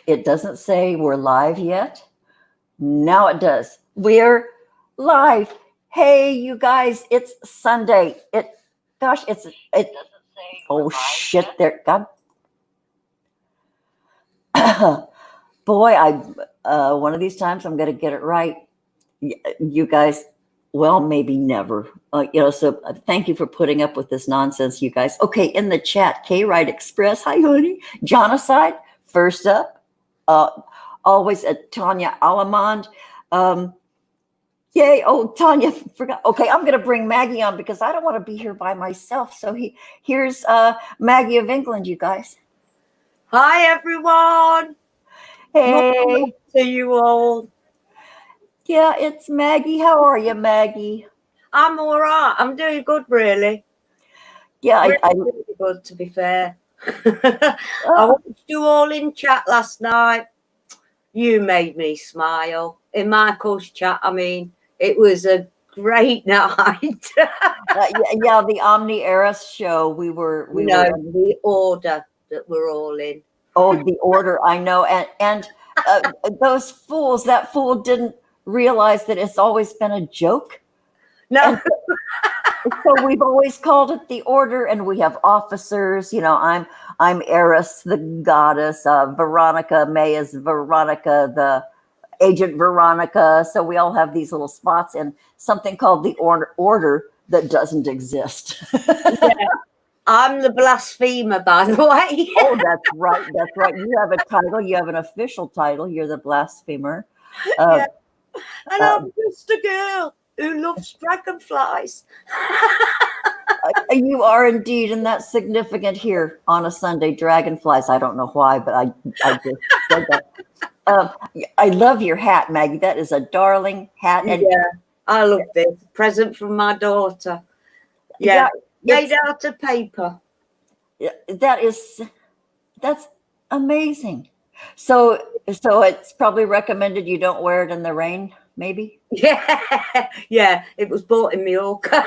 It doesn't say we're live yet. Now it does. We're live. Hey, you guys, it's Sunday. It's oh shit, there, God. Boy, one of these times I'm going to get it right. You guys, well, maybe never. So thank you for putting up with this nonsense, you guys. Okay, in the chat, K-Ride Express. Hi, honey. Jonocide, first up. Always Tanya Alamond. Yay. Oh, Tanya, forgot. Okay, I'm going to bring Maggie on because I don't want to be here by myself. So here's Maggie-of-England, you guys. Hi, everyone. Hey. To you all. Yeah, it's Maggie. How are you, Maggie? I'm all right. I'm doing good, really. Yeah, really good, to be fair. I watched you all in chat last night. You made me smile. In Michael's chat, I mean, it was a great night. Yeah, the Omni Eras show. We were the order that we're all in. Oh, the order, I know. And those fools, that fool didn't realize that it's always been a joke. No. So we've always called it the order, and we have officers. I'm Eris, the goddess. Veronica May is Veronica, the agent Veronica. So we all have these little spots in something called the order that doesn't exist. Yeah. I'm the blasphemer, by the way. Oh, that's right. That's right. You have a title. You have an official title. You're the blasphemer. Yeah. And I'm just a girl who loves dragonflies. You are indeed, and that's significant here on a Sunday. Dragonflies. I don't know why, but I just said that. I love your hat, Maggie. That is a darling hat. And yeah, I love this present from my daughter. Yeah. Made out of paper. That's amazing. So it's probably recommended you don't wear it in the rain, maybe? Yeah, it was bought in Mallorca.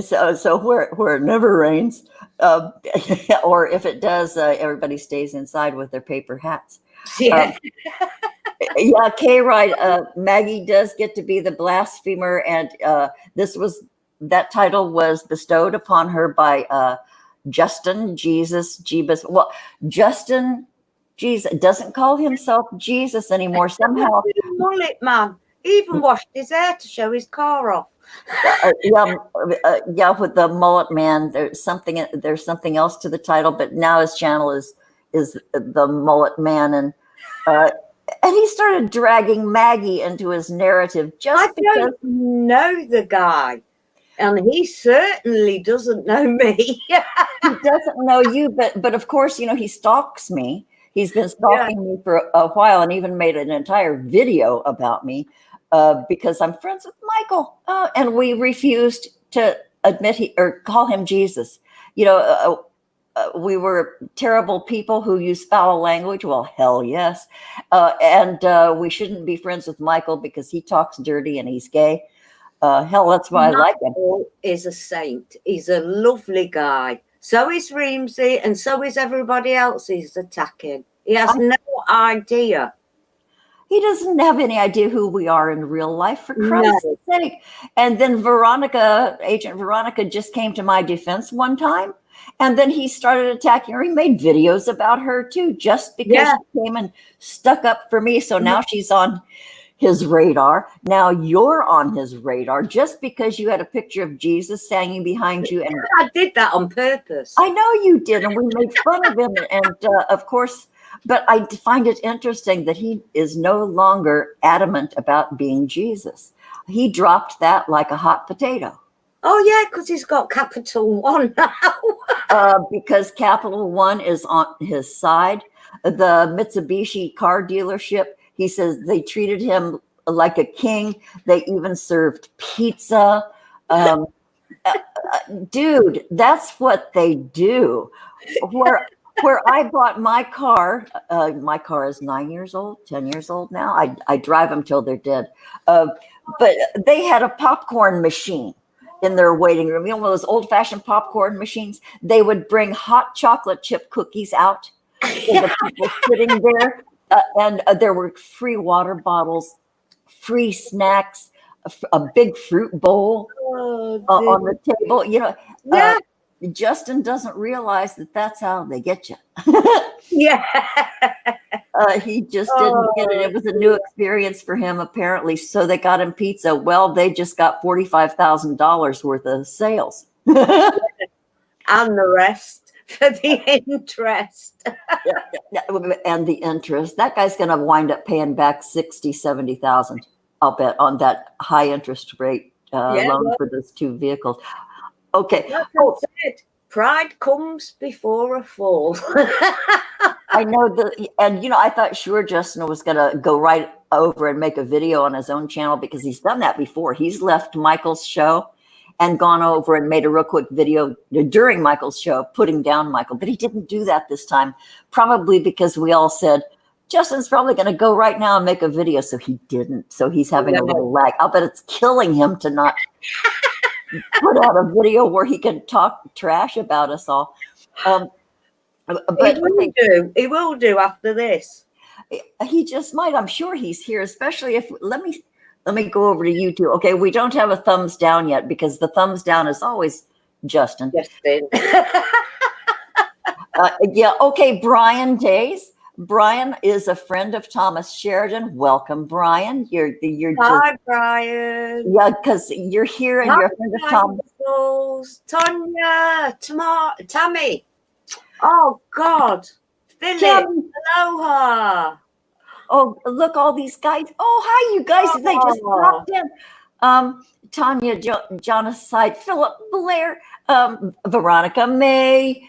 So where it never rains, or if it does, everybody stays inside with their paper hats. Yeah. Yeah, K-Ride, Maggie does get to be the blasphemer, and that title was bestowed upon her by Justin Jesus Jeebus. Well, Justin Jesus doesn't call himself Jesus anymore somehow. Mullet man, he even washed his hair to show his car off. Yeah, with the mullet man, there's something else to the title, but now his channel is the mullet man, and he started dragging Maggie into his narrative I don't know the guy, and he certainly doesn't know me. He doesn't know you, but of course, he stalks me. He's been stalking me for a while, and even made an entire video about me because I'm friends with Michael, and we refused to admit or call him Jesus. We were terrible people who use foul language. Well, hell yes. And we shouldn't be friends with Michael because he talks dirty and he's gay. Hell, that's why I like him. Michael is a saint. He's a lovely guy. So is Reamsy, and so is everybody else he's attacking. He has no idea. He doesn't have any idea who we are in real life, for Christ's sake. And then Agent Veronica just came to my defense one time. And then he started attacking her. He made videos about her too, just because she came and stuck up for me. So now she's on his radar. Now you're on his radar just because you had a picture of Jesus hanging behind you. And I did that on purpose. I know you did. And we made fun of him. And of course, but I find it interesting that he is no longer adamant about being Jesus. He dropped that like a hot potato. Oh, yeah, because he's got Capital One now. Because Capital One is on his side. The Mitsubishi car dealership, he says they treated him like a king. They even served pizza. Dude, that's what they do. Where I bought my car is 9 years old, 10 years old now. I drive them till they're dead. But they had a popcorn machine in their waiting room. Those old-fashioned popcorn machines. They would bring hot chocolate chip cookies out So the people sitting there, and there were free water bottles, free snacks, a big fruit bowl Oh, on the table. yeah. Justin doesn't realize that that's how they get you. Yeah. He just didn't get it. Oh, It was a new experience for him, apparently. So they got him pizza. Well, they just got $45,000 worth of sales. and the rest for the interest. And the interest. That guy's going to wind up paying back 60, 70,000, I'll bet, on that high interest rate loan for those two vehicles. Okay. Like I said, pride comes before a fall. I know and I thought sure Justin was going to go right over and make a video on his own channel because he's done that before. He's left Michael's show and gone over and made a real quick video during Michael's show, putting down Michael, but he didn't do that this time, probably because we all said, Justin's probably going to go right now and make a video. So he didn't. So he's having a little lag. I'll bet it's killing him to not put out a video where he can talk trash about us all. But He will do after this. He just might. I'm sure he's here, especially if let me go over to YouTube. Okay, we don't have a thumbs down yet because the thumbs down is always Justin. Yeah. Okay, Brian Days. Brian is a friend of Thomas Sheridan. Welcome, Brian. You're Hi, just, Brian. Yeah, because you're here and you're a friend of Thomas. Tonya, Tammy. Oh God, Philip. Aloha. Oh, look, all these guys. Oh, hi, you guys. They just popped in. Tanya, Jonaside, Philip Blair, Veronica May,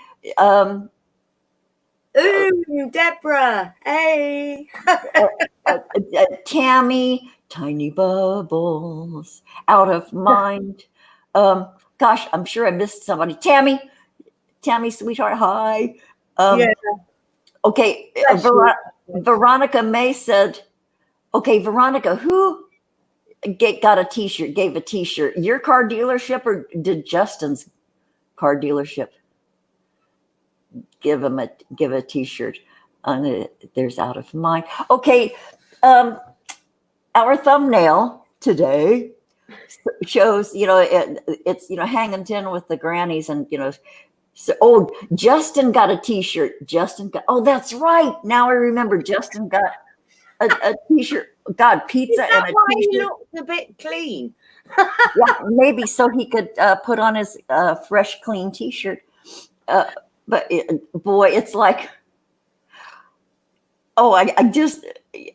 Ooh, Deborah. Hey. Tammy, Tiny Bubbles, Out of Mind. Gosh, I'm sure I missed somebody. Tammy, sweetheart, hi. Okay, Veronica May said, okay, Veronica, who got a t-shirt, gave a t-shirt? Your car dealership or did Justin's car dealership give a t-shirt? There's Out of Mind. Okay, our thumbnail today shows, it's, Hangin Ten with the Grannies and, so, Justin got a t-shirt. Oh, that's right. Now I remember Justin got a t-shirt, got pizza and a t-shirt. He looked a bit clean. Yeah, maybe so he could put on his fresh, clean t-shirt. But boy, it's like,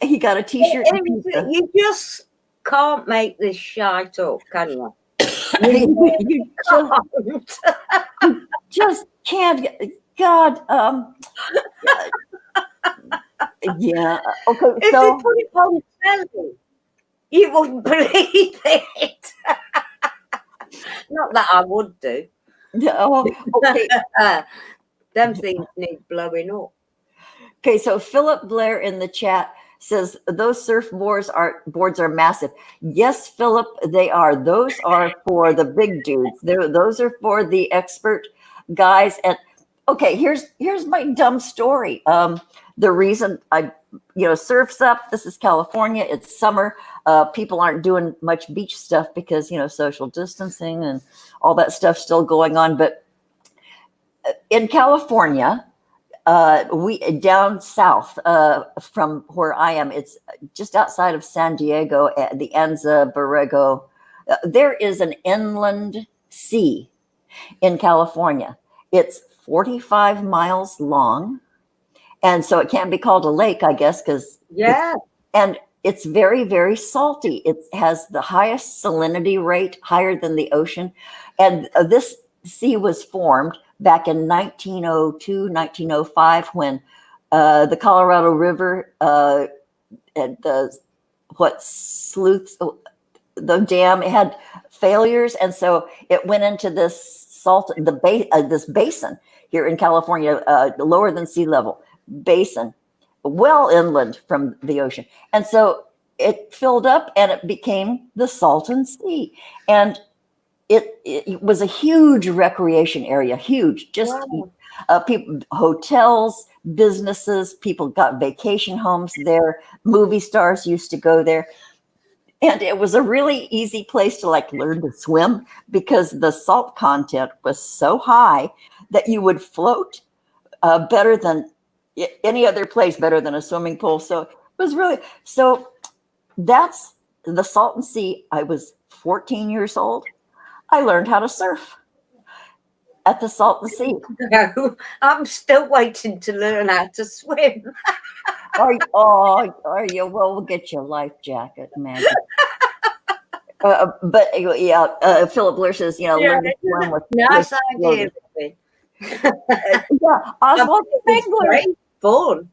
he got a t-shirt. You just can't make this shite up, can you? You just can't. God. Yeah. Okay. If you put it on telly, you wouldn't believe it. Not that I would do. Oh, okay. Them things need blowing up. Okay, so Philip Blair in the chat says those surfboards are massive. Yes, Philip, they are. Those are for the big dudes. Those are for the expert guys. And okay, here's my dumb story. The reason surf's up. This is California. It's summer. People aren't doing much beach stuff because social distancing and all that stuff still going on. But in California, we down south from where I am, it's just outside of San Diego at the Anza Borrego. There is an inland sea in California. It's 45 miles long, and so it can't be called a lake, I guess, because it's very, very salty. It has the highest salinity rate, higher than the ocean, and this sea was formed back in 1902, 1905, when the Colorado River, the dam, it had failures, and so it went into this this basin here in California, lower than sea level basin, well inland from the ocean, and so it filled up and it became the Salton Sea, and it was a huge recreation area, huge, just people, hotels, businesses. People got vacation homes there. Movie stars used to go there. And it was a really easy place to like learn to swim because the salt content was so high that you would float better than any other place, better than a swimming pool. So it was really, so that's the Salton Sea. I was 14 years old. I learned how to surf at the Salton Sea. No, I'm still waiting to learn how to swim. Are you? Well, we'll get you a life jacket, Maggie. But yeah, Philip Blair says, learn to swim with. Nice idea. Yeah, Oswald Spengler. Great fun.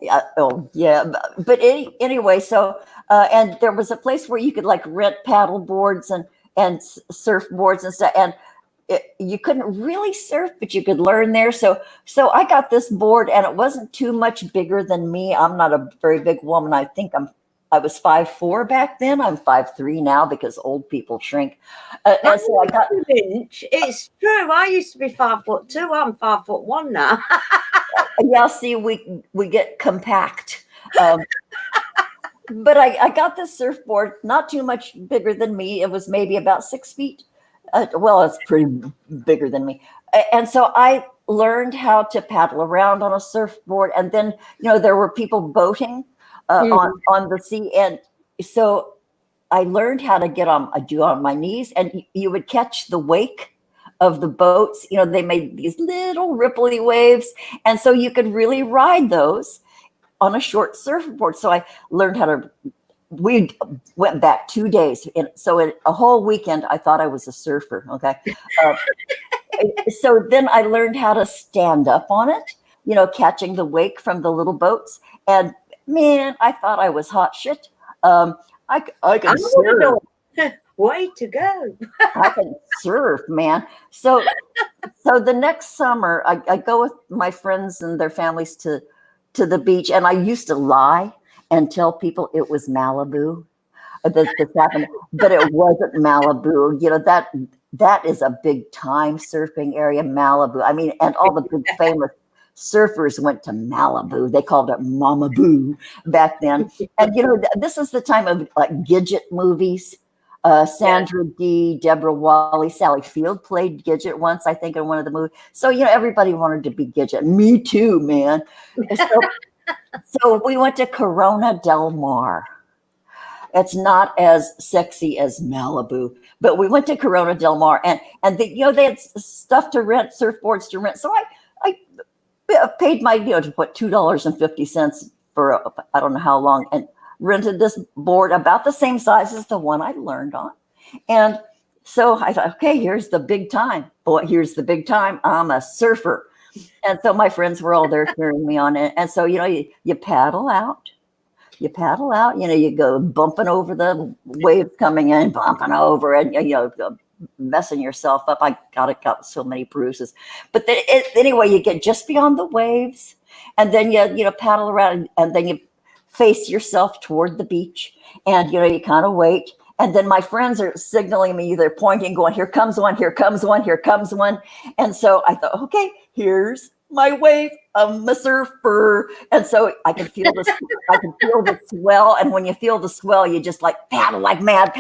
Yeah. Oh, yeah. But anyway, so and there was a place where you could like rent paddle boards and surfboards and stuff, and you couldn't really surf, but you could learn there. So I got this board, and it wasn't too much bigger than me. I'm not a very big woman. I think I was 5'4" back then. I'm 5'3" now because old people shrink. And so I got. It's true. I used to be 5'2". I'm 5'1" now. Yeah, see, we get compact. But I got this surfboard, not too much bigger than me. It was maybe about 6 feet. Well, it's pretty bigger than me. And so I learned how to paddle around on a surfboard. And then, there were people boating on the sea. And so I learned how to do on my knees, and you would catch the wake of the boats. They made these little ripply waves. And so you could really ride those on a short surfboard. So I learned how to, we went back 2 days. And so in a whole weekend, I thought I was a surfer. Okay. So then I learned how to stand up on it, catching the wake from the little boats. And man, I thought I was hot shit. I can surf. Way to go. I can surf, man. So the next summer, I go with my friends and their families to the beach, and I used to lie and tell people it was Malibu. This happened, but it wasn't Malibu. That is a big time surfing area, Malibu. I mean, and all the big famous surfers went to Malibu. They called it Mama Boo back then. And this is the time of like Gidget movies. Sandra Dee, Deborah Wally, Sally Field played Gidget once, I think, in one of the movies. So everybody wanted to be Gidget. Me too, man. So we went to Corona Del Mar. It's not as sexy as Malibu, but we went to Corona Del Mar, and they had stuff to rent, surfboards to rent. So I paid my $2.50 for I don't know how long, and rented this board about the same size as the one I learned on. And so I thought, okay, here's the big time. Boy, here's the big time. I'm a surfer. And so my friends were all there cheering me on it. And so, you paddle out. You go bumping over the waves coming in, bumping over, and, messing yourself up. I got so many bruises. But anyway, you get just beyond the waves, and then you paddle around, and then you face yourself toward the beach, and you kind of wait, and then my friends are signaling me. They're pointing, going, here comes one, here comes one, here comes one. And so I thought, okay, here's my wave. I'm a surfer. And so I can feel this, I can feel the swell. And when you feel the swell, you just like paddle like mad.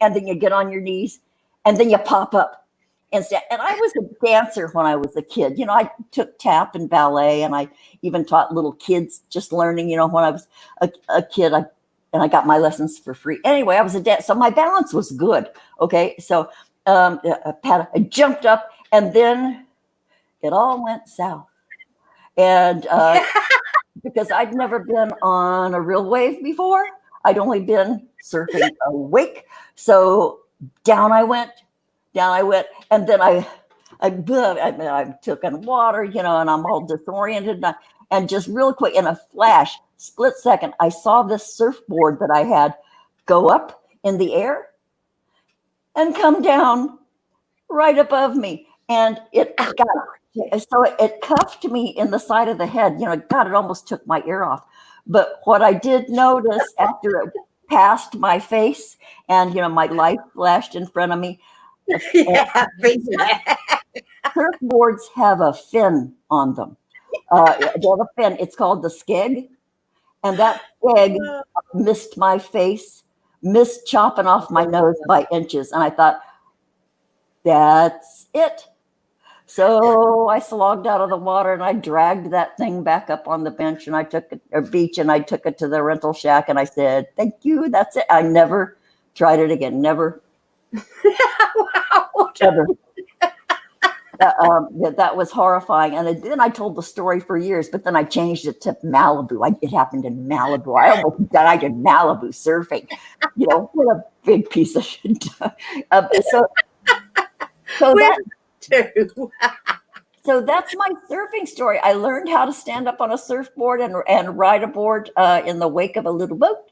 And then you get on your knees, and then you pop up. And I was a dancer when I was a kid. I took tap and ballet, and I even taught little kids just learning, when I was a kid. I got my lessons for free. Anyway, I was a dancer, so my balance was good. Okay, so I jumped up, and then it all went south. And because I'd never been on a real wave before, I'd only been surfing a wake. So down I went. And then I took in water, and I'm all disoriented. And just real quick, in a flash, split second, I saw this surfboard that I had go up in the air and come down right above me. And it cuffed me in the side of the head. God, it almost took my ear off. But what I did notice after it passed my face and, my life flashed in front of me, yeah, surfboards have a fin on them. They have a fin. It's called the skeg. And that skeg missed my face, missed chopping off my nose by inches. And I thought, that's it. So I slogged out of the water and I dragged that thing back up on the bench and I took it, or beach, and I took it to the rental shack and I said, thank you, that's it. I never tried it again. Never. Wow. Ever. That was horrifying. And then I told the story for years, but then I changed it to Malibu. It happened in Malibu. I almost died in Malibu surfing. What a big piece of shit. So that's my surfing story. I learned how to stand up on a surfboard and ride a board in the wake of a little boat.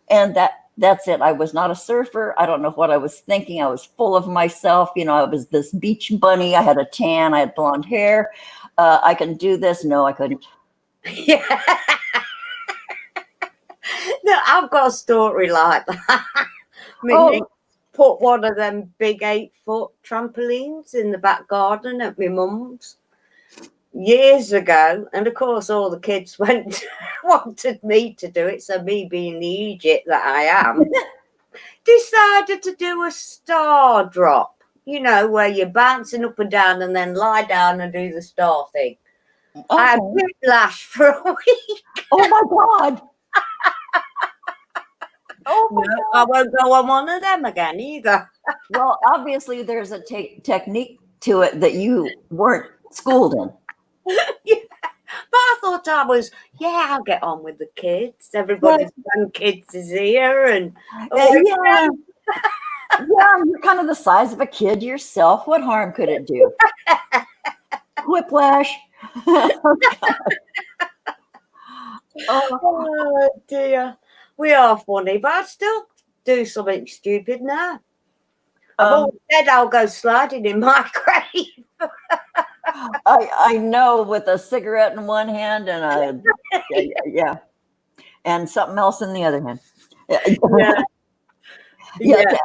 And that's it. I was not a surfer. I don't know what I was thinking. I was full of myself. I was this beach bunny. I had a tan. I had blonde hair. I can do this. No, I couldn't. Yeah. No, I've got a story like that. Nick put one of them big 8-foot trampolines in the back garden at my mum's years ago, and of course all the kids wanted me to do it, so me being the idiot that I am decided to do a star drop, where you're bouncing up and down and then lie down and do the star thing. Okay. I had whiplash for a week. Oh my God. No, I won't go on one of them again either. Well, obviously there's a technique to it that you weren't schooled in. Yeah. But I thought I'll get on with the kids. Everybody's grandkids is here, and yeah, you're kind of the size of a kid yourself. What harm could it do? Whiplash. Oh dear, we are funny, but I still do something stupid now. I've always said I'll go sliding in my grave. I know, with a cigarette in one hand and and something else in the other hand. Yeah.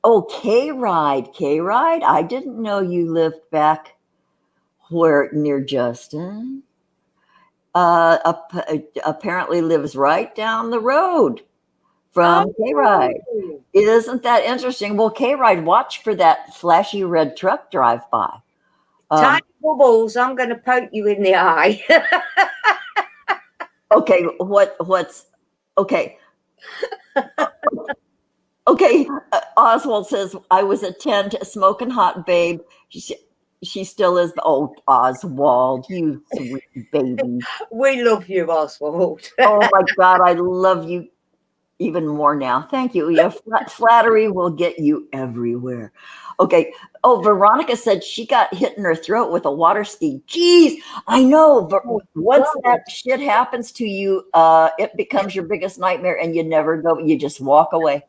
Oh, K-Ride. I didn't know you lived back near Justin. Apparently lives right down the road from K-Ride. Isn't that interesting? Well, K-Ride, watch for that flashy red truck drive by. Tiny bubbles, I'm going to poke you in the eye. Okay, what's okay? Okay, Oswald says, I was at 10, smoking hot, babe. She still is. Oh, Oswald, you sweet baby. We love you, Oswald. Oh my God, I love you even more now. Thank you. Yeah, flattery will get you everywhere. Okay. Oh, Veronica said she got hit in her throat with a water ski. Geez, I know. Once that shit happens to you, it becomes your biggest nightmare, and you never go. You just walk away.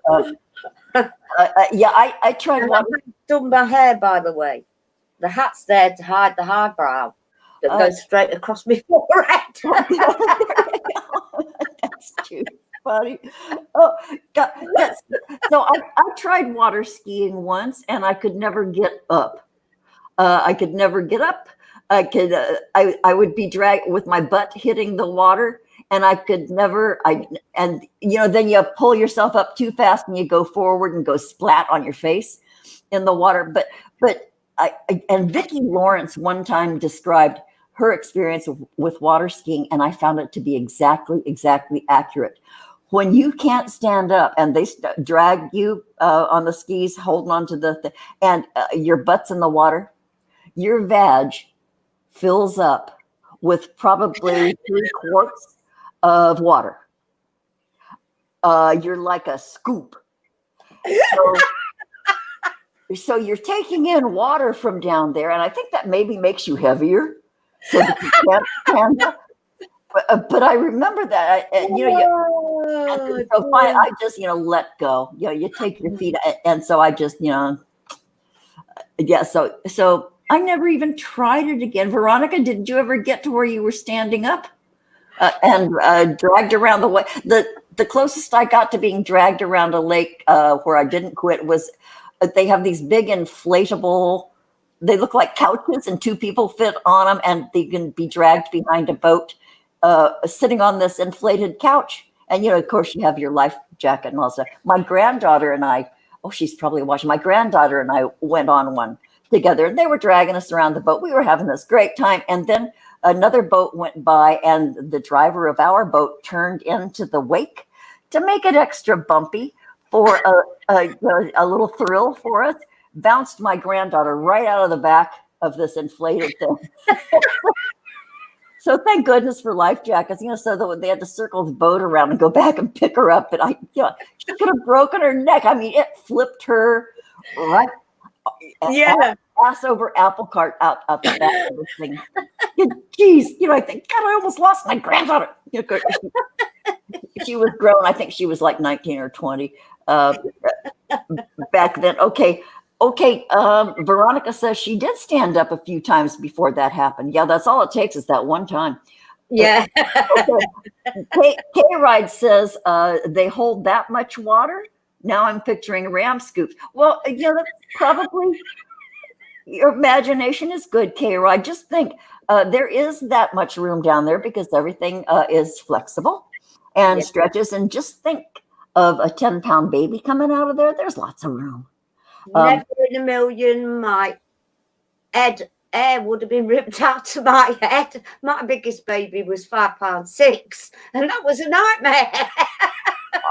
I tried water. I've done my hair, by the way. The hat's there to hide the highbrow that goes straight across my forehead. That's too funny. Oh God! So I tried water skiing once, and I could never get up. I could never get up. I would be dragged with my butt hitting the water, and I could never. Then you pull yourself up too fast, and you go forward and go splat on your face in the water. But Vicki Lawrence one time described her experience with water skiing, and I found it to be exactly accurate. When you can't stand up and they drag you on the skis, holding on to the thing, and your butt's in the water, your vag fills up with probably 3 quarts of water. You're like a scoop. So you're taking in water from down there, and I think that maybe makes you heavier. So that you can't stand up. But I remember that, I just let go. You take your feet, and so I just So I never even tried it again. Veronica, did you ever get to where you were standing up and dragged around the way? The closest I got to being dragged around a lake where I didn't quit was they have these big inflatable they look like couches and two people fit on them and they can be dragged behind a boat, sitting on this inflated couch. And, of course, you have your life jacket and all that. My granddaughter and I, she's probably watching. My granddaughter and I went on one together, and they were dragging us around the boat. We were having this great time. And then another boat went by, and the driver of our boat turned into the wake to make it extra bumpy for a little thrill for us. Bounced my granddaughter right out of the back of this inflated thing. So thank goodness for life jackets, so that they had to circle the boat around and go back and pick her up. But she could have broken her neck. I mean, it flipped her right, ass over apple cart out the back of the thing. Geez, I think, God, I almost lost my granddaughter. She was grown. I think she was like 19 or 20 back then. Okay. Veronica says she did stand up a few times before that happened. Yeah, that's all it takes is that one time. Yeah. K-Ride says they hold that much water. Now I'm picturing ram scoops. Well, that's probably, your imagination is good, K-Ride. Just think, there is that much room down there because everything is flexible and stretches. And just think of a 10-pound baby coming out of there. There's lots of room. Never in a million my hair would have been ripped out of my head. My biggest baby was 5'6", and that was a nightmare.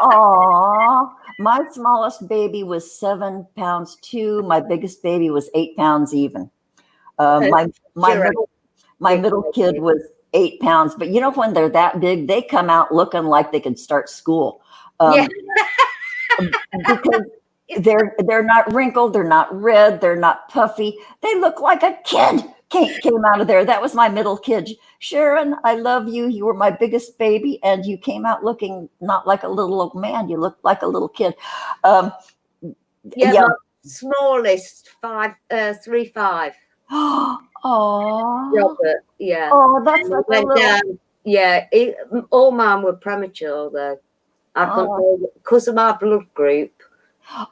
Aww, my smallest baby was 7 pounds too. My biggest baby was 8 pounds even. My middle kid was 8 pounds. But when they're that big, they come out looking like they could start school. Because they're not wrinkled, they're not red, they're not puffy. They look like a kid came out of there. That was my middle kid. Sharon, I love you. You were my biggest baby, and you came out looking not like a little old man. You looked like a little kid. My smallest 3'5". Oh, Robert, yeah. Oh, that's like a little. All mine were premature though. I couldn't because of my blood group.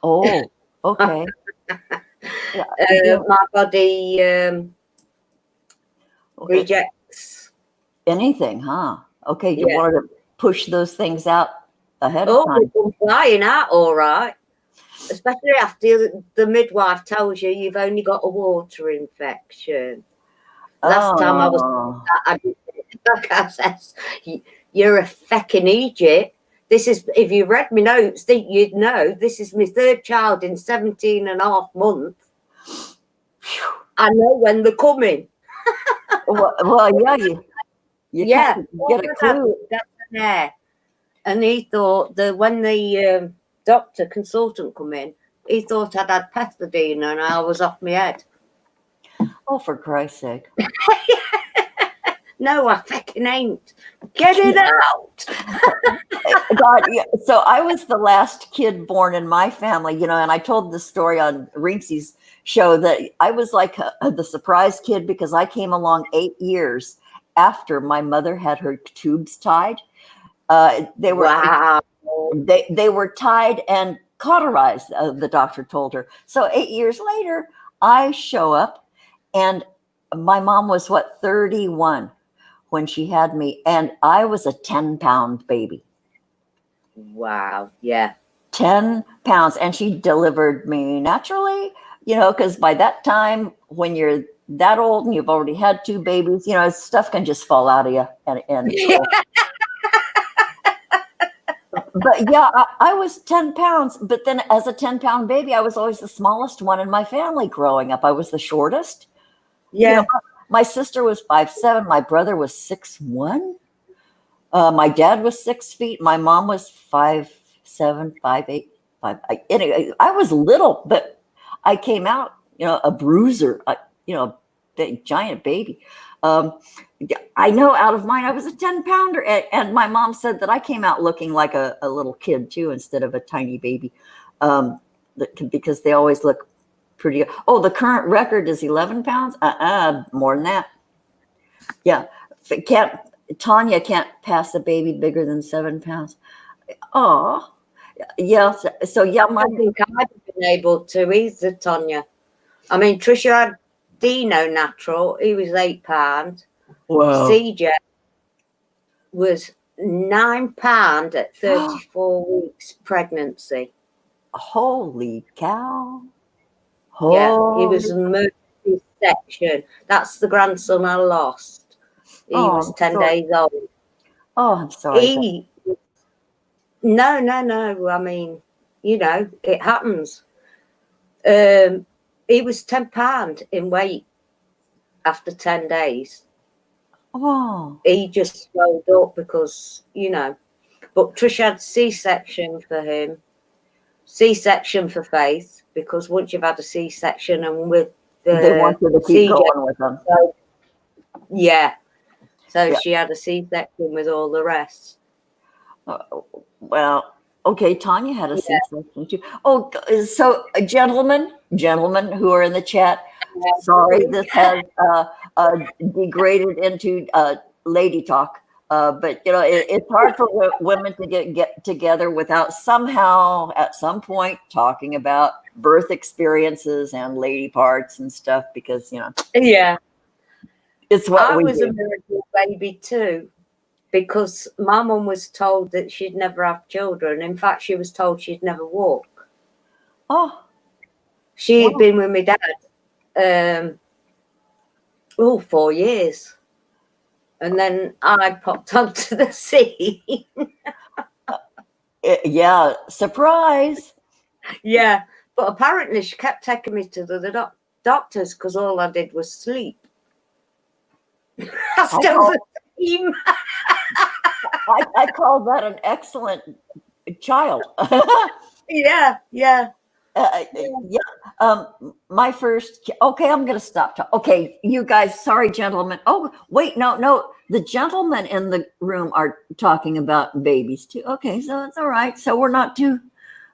Oh, okay. My body rejects anything, huh? Okay, you wanted to push those things out ahead of time. Oh, flying out all right. Especially after the midwife tells you you've only got a water infection. Last time I was, like I said, you're a fecking Egypt. This is, if you read my notes, you'd know this is my third child in 17 and a half months. I know when they're coming. well, you get a clue. That's there. And he thought that when the doctor consultant come in, he thought I'd had pethidine and I was off my head. Oh, for Christ's sake. No, I fucking ain't. Get it out. God, so I was the last kid born in my family, and I told this story on Rinksie's show that I was like the surprise kid because I came along 8 years after my mother had her tubes tied. They were they were tied and cauterized, the doctor told her. So 8 years later, I show up, and my mom was 31 when she had me, and I was a 10-pound baby. Wow, yeah. 10 pounds, and she delivered me naturally, because by that time, when you're that old and you've already had 2 babies, stuff can just fall out of you. But yeah, I was 10 pounds, but then as a 10-pound baby, I was always the smallest one in my family growing up. I was the shortest. Yeah. My sister was 5'7". My brother was 6'1". My dad was 6 feet. My mom was 5'7", 5'8", 5. Anyway, I was little, but I came out, a bruiser, big giant baby. I know out of mine, I was a 10-pounder, and my mom said that I came out looking like a little kid too, instead of a tiny baby, because they always look pretty good. Oh, the current record is 11 pounds. More than that. Yeah, Tanya can't pass a baby bigger than 7 pounds. Oh, yeah. So yeah, I think I'd have been able to either, Tanya. I mean, Trisha had Dino natural, he was £8. Wow. CJ was £9 at 34 weeks pregnancy. Holy cow. Yeah, he was Holy. an emergency section. That's the grandson I lost. He Oh, was I'm 10 sorry. days old. Oh, I'm sorry. No. I mean, it happens. He was £10 in weight after 10 days. Oh. He just swelled up because, But Trish had C-section for him, C-section for Faith, because once you've had a C-section and with They want the you to keep CJ, going with them. yeah. So Yeah. she had a C-section with all the rest. Well, okay, Tanya had a C-section too. Oh, so gentlemen who are in the chat, sorry, this has degraded into lady talk. But it's hard for women to get together without somehow at some point talking about birth experiences and lady parts and stuff, because Yeah. it's what I we was do. a miracle baby too, because my mum was told that she'd never have children. In fact, she was told she'd never walk. Oh, She had wow. been with my dad 4 years. And then I popped onto the scene. Yeah, surprise. Yeah, but apparently she kept taking me to the doctors because all I did was sleep. I still the same. I call that an excellent child. Yeah. Yeah. My first. Okay, I'm going to stop. Okay, you guys. Sorry, gentlemen. Oh, wait, no. The gentlemen in the room are talking about babies too. Okay, so it's all right. So we're not too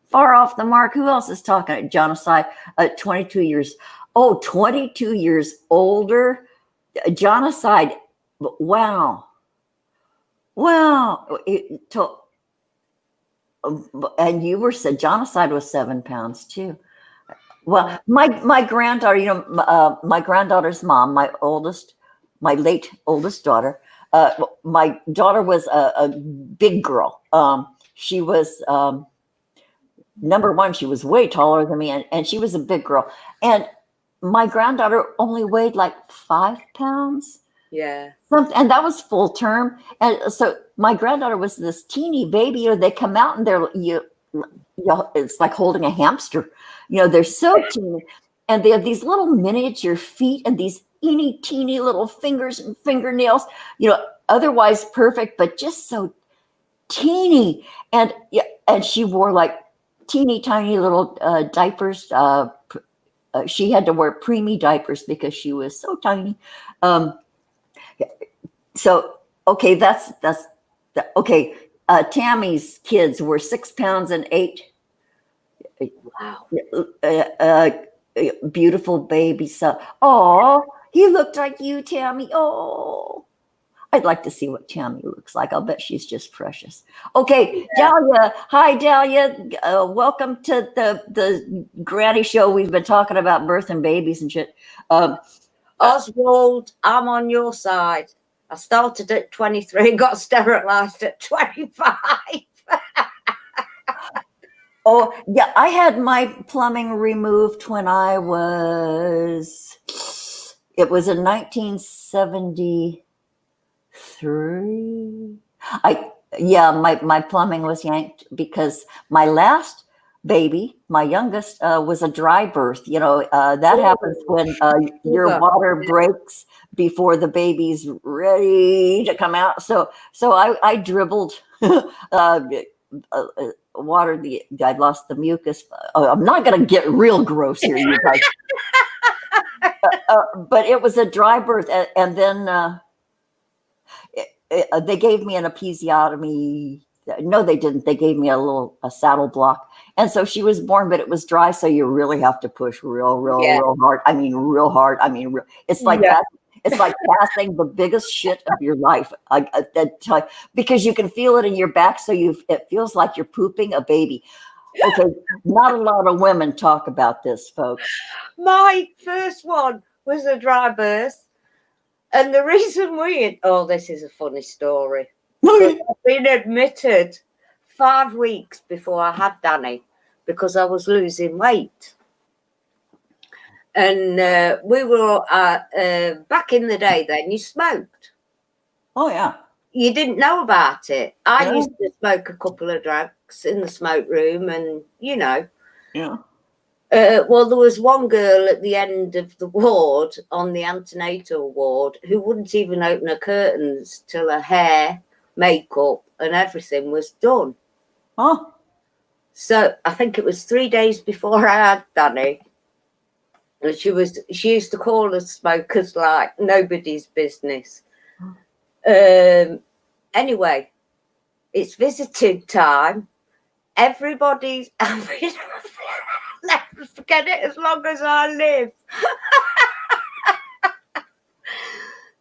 far off the mark. Who else is talking? Genocide. 22 years. Oh, 22 years older. Genocide. Wow. And you were said genocide was 7 pounds too. Well, my granddaughter, my granddaughter's mom, my late oldest daughter, my daughter was a big girl. She was number one. She was way taller than me, and she was a big girl. And my granddaughter only weighed like 5 pounds. Yeah. And that was full term. And so my granddaughter was this teeny baby. They come out and it's like holding a hamster. They're so teeny. And they have these little miniature feet and these teeny little fingers and fingernails, otherwise perfect, but just so teeny. And she wore like teeny tiny little diapers. She had to wear preemie diapers because she was so tiny. So, okay, that's okay. Tammy's kids were 6 pounds and 8. Wow. Beautiful baby. So, oh, he looked like you, Tammy. Oh, I'd like to see what Tammy looks like. I'll bet she's just precious. Okay, yeah. Dahlia. Hi, Dahlia. Welcome to the Granny Show. We've been talking about birth and babies and shit. Oswald, I'm on your side. I started at 23 and got sterilised at 25. Oh, yeah. I had my plumbing removed when it was in 1973. My plumbing was yanked because my last baby, my youngest, was a dry birth. That happens when your water breaks before the baby's ready to come out. So I dribbled water. I lost the mucus. I'm not going to get real gross here, you guys. But it was a dry birth, and then they gave me an episiotomy. No, they didn't. They gave me a saddle block. And so she was born, but it was dry. So you really have to push real hard. I mean, real hard. I mean, it's like that. It's like passing the biggest shit of your life. Because you can feel it in your back. So it feels like you're pooping a baby. Okay. Not a lot of women talk about this, folks. My first one was a dry birth. And the reason this is a funny story. But I've been admitted 5 weeks before I had Danny because I was losing weight. And we were back in the day then, you smoked. Oh, yeah. You didn't know about it. I used to smoke a couple of drugs in the smoke room and, you know. Yeah. Well, there was one girl at the end of the ward on the antenatal ward who wouldn't even open her curtains till her hair, makeup and everything was done. Oh. So I think it was 3 days before I had Danny. And she used to call us smokers like nobody's business. Anyway, it's visiting time. Everybody's having never forget it as long as I live.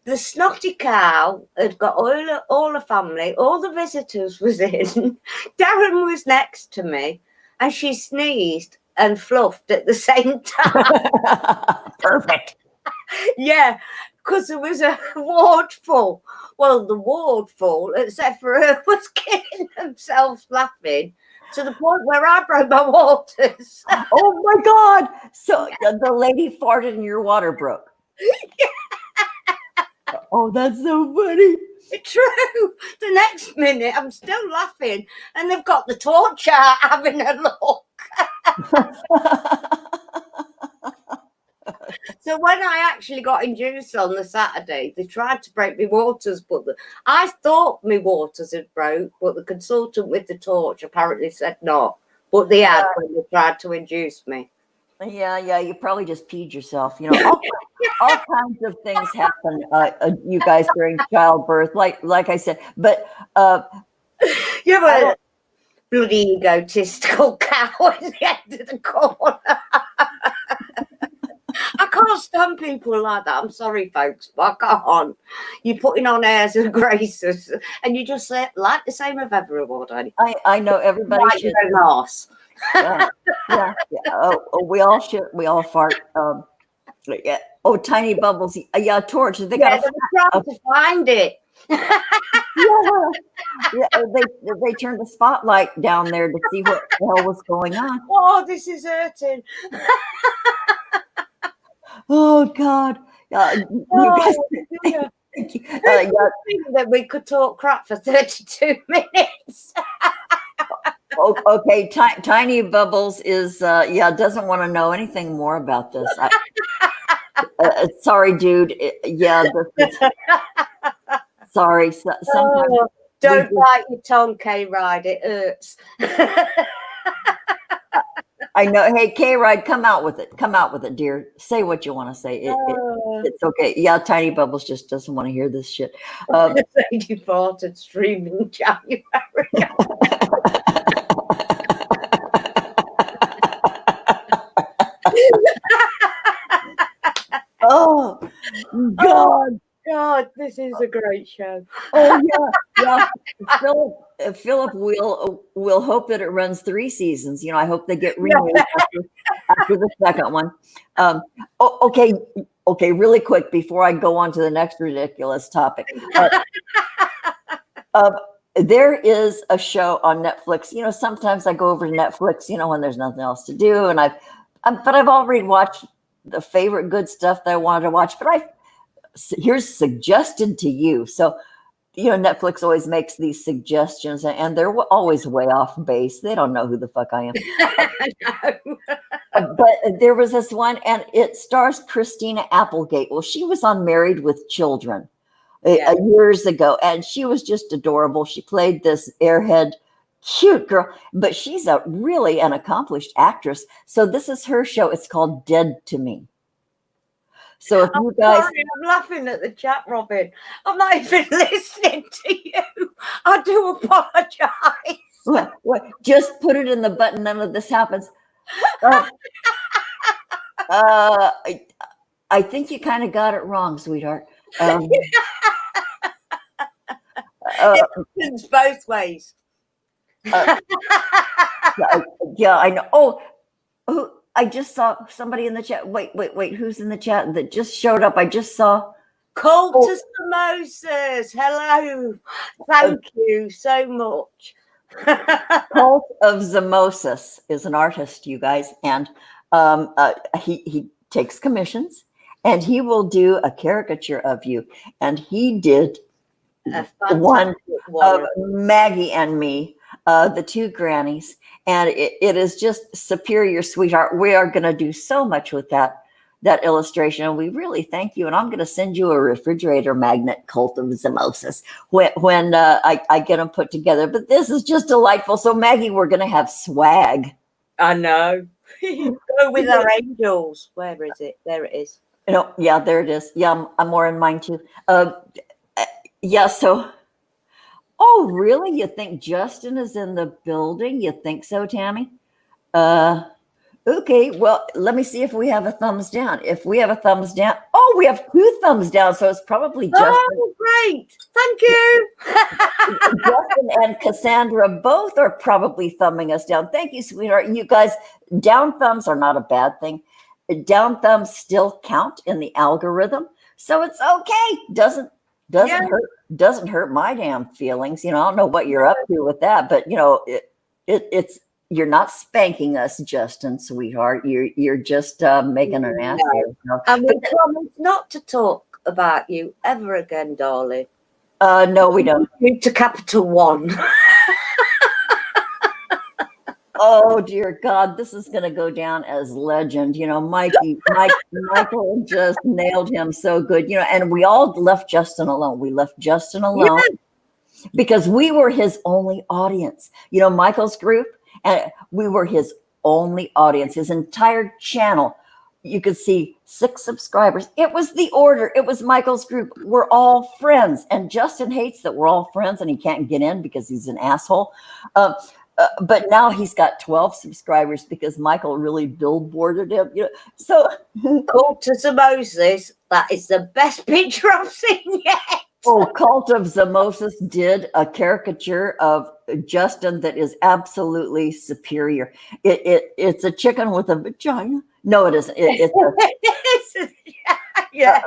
The snotty cow had got all the family, all the visitors was in. Darren was next to me and she sneezed and fluffed at the same time. Perfect. Yeah, because there was a ward full. Well, the ward full, except for her, was killing themselves laughing to the point where I broke my waters. Oh my God. So the lady farted and your water broke. Oh, that's so funny. True. The next minute, I'm still laughing, and they've got the torch out having a look. So when I actually got induced on the Saturday, they tried to break my waters, but I thought my waters had broke, but the consultant with the torch apparently said not. But they had when they tried to induce me. Yeah, you probably just peed yourself. You know, all kinds of things happen, you guys, during childbirth, like I said. But you were bloody egotistical cow at the end of the corner. I can't stand people like that. I'm sorry, folks, but I can't. You're putting on airs and graces, and you just say like the same of everybody. I know everybody should. Yeah. Oh, we all should. We all fart. Yeah. Oh, tiny bubbles. Yeah, torch. They got trying to find it. Yeah, they turned the spotlight down there to see what the hell was going on. Oh, this is hurting. Oh God. You guys, thank you. That we could talk crap for 32 minutes. Okay, Tiny Bubbles is doesn't want to know anything more about this. Sorry, dude. Sorry. Sometimes don't bite your tongue, K-Ride. It hurts. I know. Hey, K-Ride, come out with it. Come out with it, dear. Say what you want to say. It's okay. Yeah, Tiny Bubbles just doesn't want to hear this shit. You farted streaming January. Oh God, this is a great show. Oh yeah. Philip will hope that it runs 3 seasons. You know, I hope they get renewed after the second one. Okay, really quick before I go on to the next ridiculous topic. There is a show on Netflix. You know, sometimes I go over to Netflix, you know, when there's nothing else to do, and I've already watched the favorite good stuff that I wanted to watch, but here's suggested to you. So, you know, Netflix always makes these suggestions and they're always way off base. They don't know who the fuck I am. But there was this one and it stars Christina Applegate. Well, she was on Married with Children years ago and she was just adorable. She played this airhead cute girl, but she's really an accomplished actress. So this is her show. It's called Dead to Me. So if you guys, sorry, I'm laughing at the chat, Robin. I'm not even listening to you. I do apologize. Just put it in the button. None of this happens. I think you kind of got it wrong, sweetheart. It happens both ways. Yeah, I know. Oh, I just saw somebody in the chat. Wait. Who's in the chat that just showed up? I just saw. Cultus Samosas. Hello. Thank you so much. Cult of Zamosis is an artist, you guys, and he takes commissions, and he will do a caricature of you. And he did one of Maggie and me, the two grannies, and it is just superior, sweetheart. We are going to do so much with that illustration, and we really thank you. And I'm going to send you a refrigerator magnet, Cult of Zamosis, when I get them put together. But this is just delightful. So Maggie, we're going to have swag. I know. Go with our angels. Where is it? There it is. Yeah, there it is. Yeah, I'm more in mine too. Yeah, so, oh, really? You think Justin is in the building? You think so, Tammy? Okay, well, let me see if we have a thumbs down. If we have a thumbs down, oh, we have 2 thumbs down, so it's probably Justin. Oh, great. Thank you. Justin and Cassandra both are probably thumbing us down. Thank you, sweetheart. You guys, down thumbs are not a bad thing. Down thumbs still count in the algorithm, so it's okay. Doesn't hurt my damn feelings. I don't know what you're up to with that, but it's you're not spanking us, Justin, sweetheart. You're just making an ass of yourself. And we promise not to talk about you ever again, darling. No, we don't. To capital 1. Oh dear God, this is going to go down as legend. Michael just nailed him so good. And we all left Justin alone. We left Justin alone because we were his only audience. Michael's group, and we were his only audience. His entire channel, you could see 6 subscribers. It was the order. It was Michael's group. We're all friends, and Justin hates that we're all friends, and he can't get in because he's an asshole. But now he's got 12 subscribers because Michael really billboarded him. So Cult of Zamosis, that is the best picture I've seen yet. Oh, Cult of Zamosis did a caricature of Justin that is absolutely superior. It's a chicken with a vagina. No, it isn't. Yeah,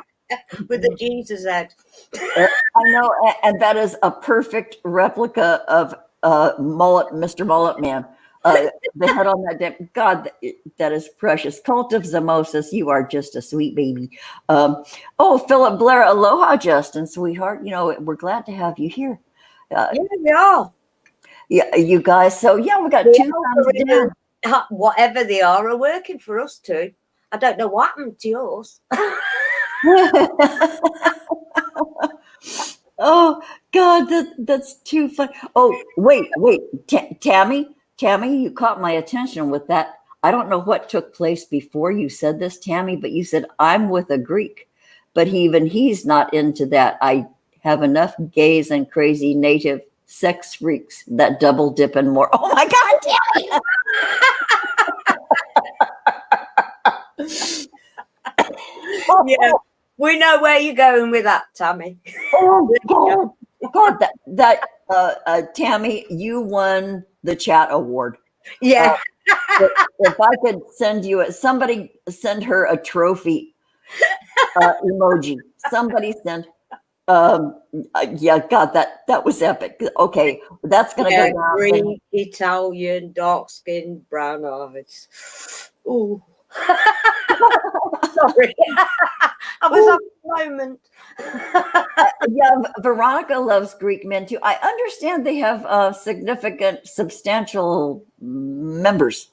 with the Jesus head. I know, and that is a perfect replica of Mr. Mullet Man. The head on that damn God, that is precious. Cult of Zamosis, you are just a sweet baby. Philip Blair, aloha, Justin, sweetheart. We're glad to have you here. Yeah, we are. Yeah, you guys. So we got 2 thumbs down. Whatever they are working for us too. I don't know what happened to yours. Oh God, that's too fun. Oh, wait, Tammy, you caught my attention with that. I don't know what took place before you said this, Tammy, but you said I'm with a Greek, but he's not into that. I have enough gays and crazy native sex freaks that double dip and more. Oh my God, Tammy! Yeah. We know where you're going with that, Tammy. Oh God! Tammy, you won the chat award. Yeah. If I could send you somebody send her a trophy emoji. Somebody send. Yeah, God, that was epic. Okay, that's gonna go down. Green, Italian, dark skin, brown eyes. Ooh. Sorry. I was at the moment. Veronica loves Greek men too. I understand they have significant, substantial members,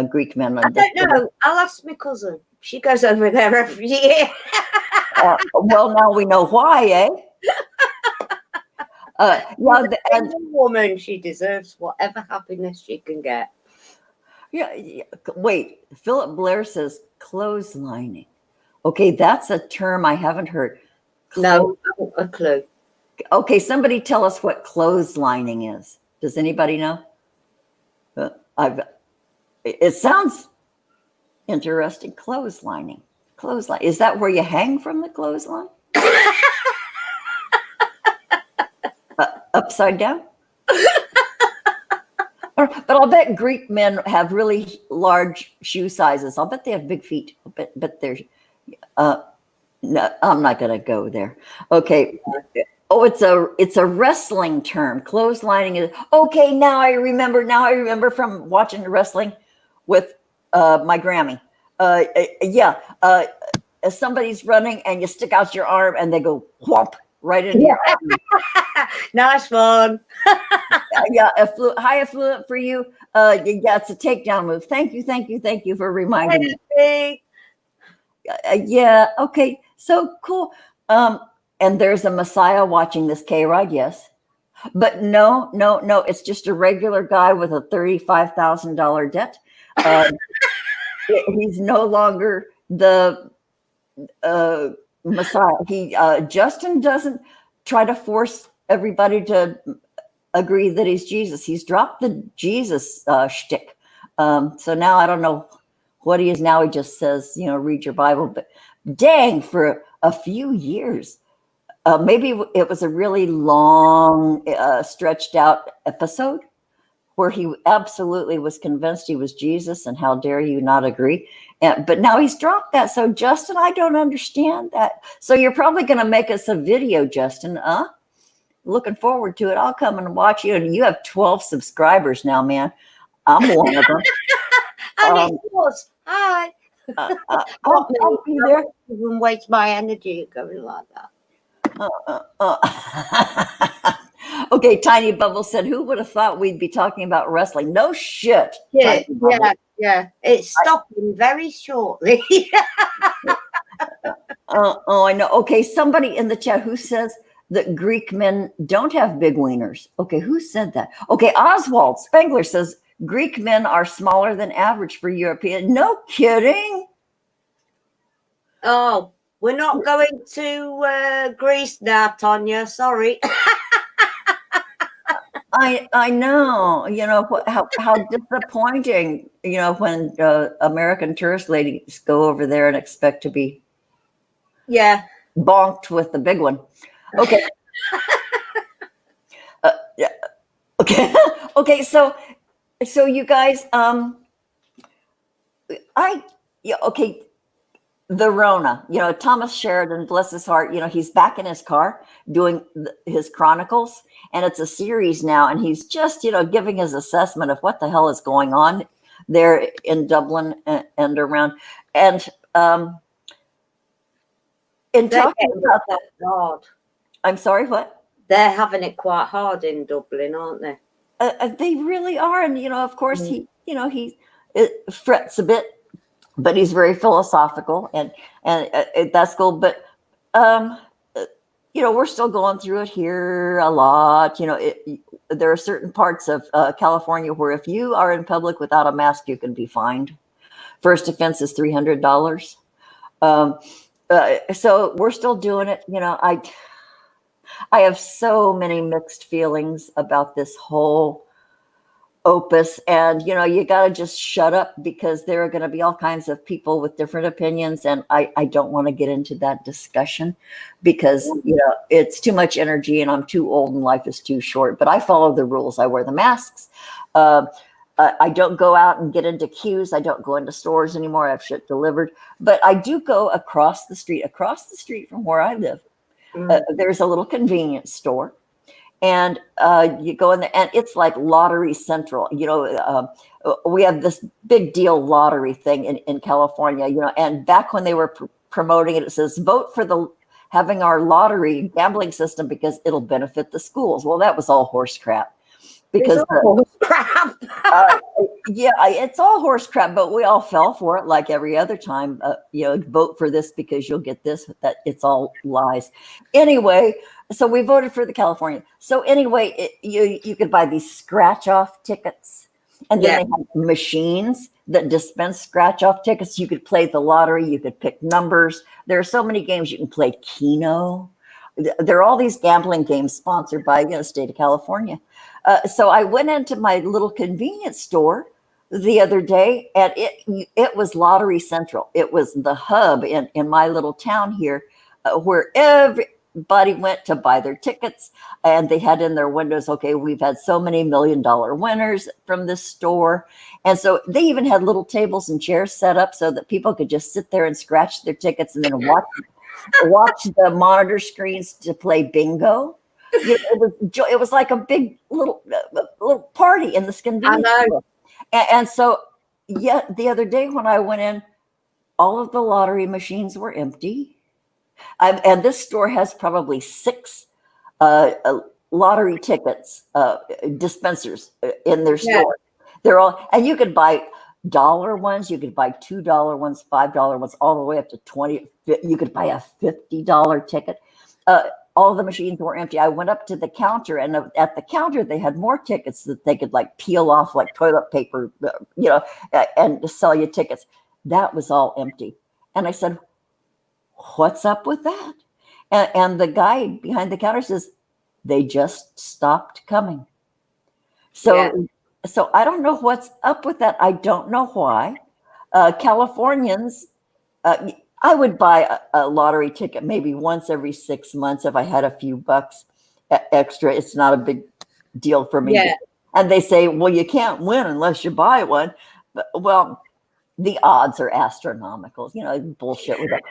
Greek men. I don't know. I'll ask my cousin. She goes over there every year. Well, now we know why, eh? And woman, she deserves whatever happiness she can get. Yeah. Wait, Philip Blair says clotheslining. Okay, that's a term I haven't heard. No, a clue. Okay, somebody tell us what clotheslining is. Does anybody know? It sounds interesting. Clotheslining. Clothesline. Is that where you hang from the clothesline? Upside down? But I'll bet Greek men have really large shoe sizes. I'll bet they have big feet. But they're, no, I'm not going to go there. Okay. Oh, it's a wrestling term. Clotheslining is okay. Now I remember from watching wrestling with my Grammy. Yeah. If somebody's running and you stick out your arm and they go whomp right into your arm. Nice one. Yeah, high affluent for you. Yeah, it's a takedown move. Thank you for reminding me. Yeah, okay, so cool. And there's a Messiah watching this K-Ride, yes. But no, it's just a regular guy with a $35,000 debt. He's no longer the Messiah. Justin doesn't try to force everybody to agree that he's Jesus. He's dropped the Jesus shtick. So now I don't know what he is now. He just says, read your Bible. But dang, for a few years, maybe it was a really long, stretched out episode where he absolutely was convinced he was Jesus, and how dare you not agree. But now he's dropped that. So Justin, I don't understand that. So you're probably going to make us a video, Justin, Looking forward to it. I'll come and watch you. And you have 12 subscribers now, man. I'm one of them. And it was. Hi. I'll be there. Even waste my energy going like that. Okay, Tiny Bubble said, who would have thought we'd be talking about wrestling? No shit. Yeah. It's stopping very shortly. Oh, I know. Okay, somebody in the chat who says that Greek men don't have big wieners. Okay, who said that? Okay, Oswald Spengler says Greek men are smaller than average for European. No kidding. Oh, we're not going to Greece now, Tonya. Sorry. I know. How disappointing. When American tourist ladies go over there and expect to be bonked with the big one. Okay. Yeah. Okay. Okay. So you guys, okay. The Rona, Thomas Sheridan, bless his heart, he's back in his car doing his chronicles, and it's a series now. And he's just, giving his assessment of what the hell is going on there in Dublin and around. And in talking about that, hard. I'm sorry, what? They're having it quite hard in Dublin, aren't they? They really are. And, of course, he frets a bit, but he's very philosophical, and that's cool. But, we're still going through it here a lot. There are certain parts of California where if you are in public without a mask, you can be fined. First offense is $300. So we're still doing it. I have so many mixed feelings about this whole opus, and you got to just shut up, because there are going to be all kinds of people with different opinions, and I don't want to get into that discussion, because it's too much energy, and I'm too old and life is too short. But I follow the rules. I wear the masks. I don't go out and get into queues. I don't go into stores anymore. I have shit delivered. But I do go across the street from where I live. There's a little convenience store. And you go in there, and it's like Lottery Central. We have this big deal lottery thing in California, and back when they were promoting it, it says, vote for having our lottery gambling system because it'll benefit the schools. Well, that was all horse crap. Because it's all horse crap, but we all fell for it like every other time. Vote for this because you'll get this. That it's all lies. Anyway, so we voted for the California. So anyway, you could buy these scratch off tickets, and then they have machines that dispense scratch off tickets. You could play the lottery. You could pick numbers. There are so many games. You can play Keno. There are all these gambling games sponsored by the state of California. So I went into my little convenience store the other day, and it was Lottery Central. It was the hub in my little town here, where everybody went to buy their tickets, and they had in their windows, okay, we've had so many $1 million winners from this store. And so they even had little tables and chairs set up so that people could just sit there and scratch their tickets and then watch the monitor screens to play bingo. It was like a big little party in the convenience store. And so, yeah, the other day when I went in, all of the lottery machines were empty. And this store has probably 6 lottery tickets dispensers in their store. They're all, and you could buy dollar ones, you could buy $2 ones, $5 ones, all the way up to 20. You could buy a $50 ticket. All the machines were empty. I went up to the counter, and at the counter they had more tickets that they could like peel off like toilet paper, and sell you tickets. That was all empty. And I said, what's up with that? And the guy behind the counter says, they just stopped coming. So I don't know what's up with that. I don't know why. Californians, I would buy a lottery ticket maybe once every 6 months if I had a few bucks extra. It's not a big deal for me. Yeah. And they say, well, you can't win unless you buy one. Well, the odds are astronomical, bullshit with that.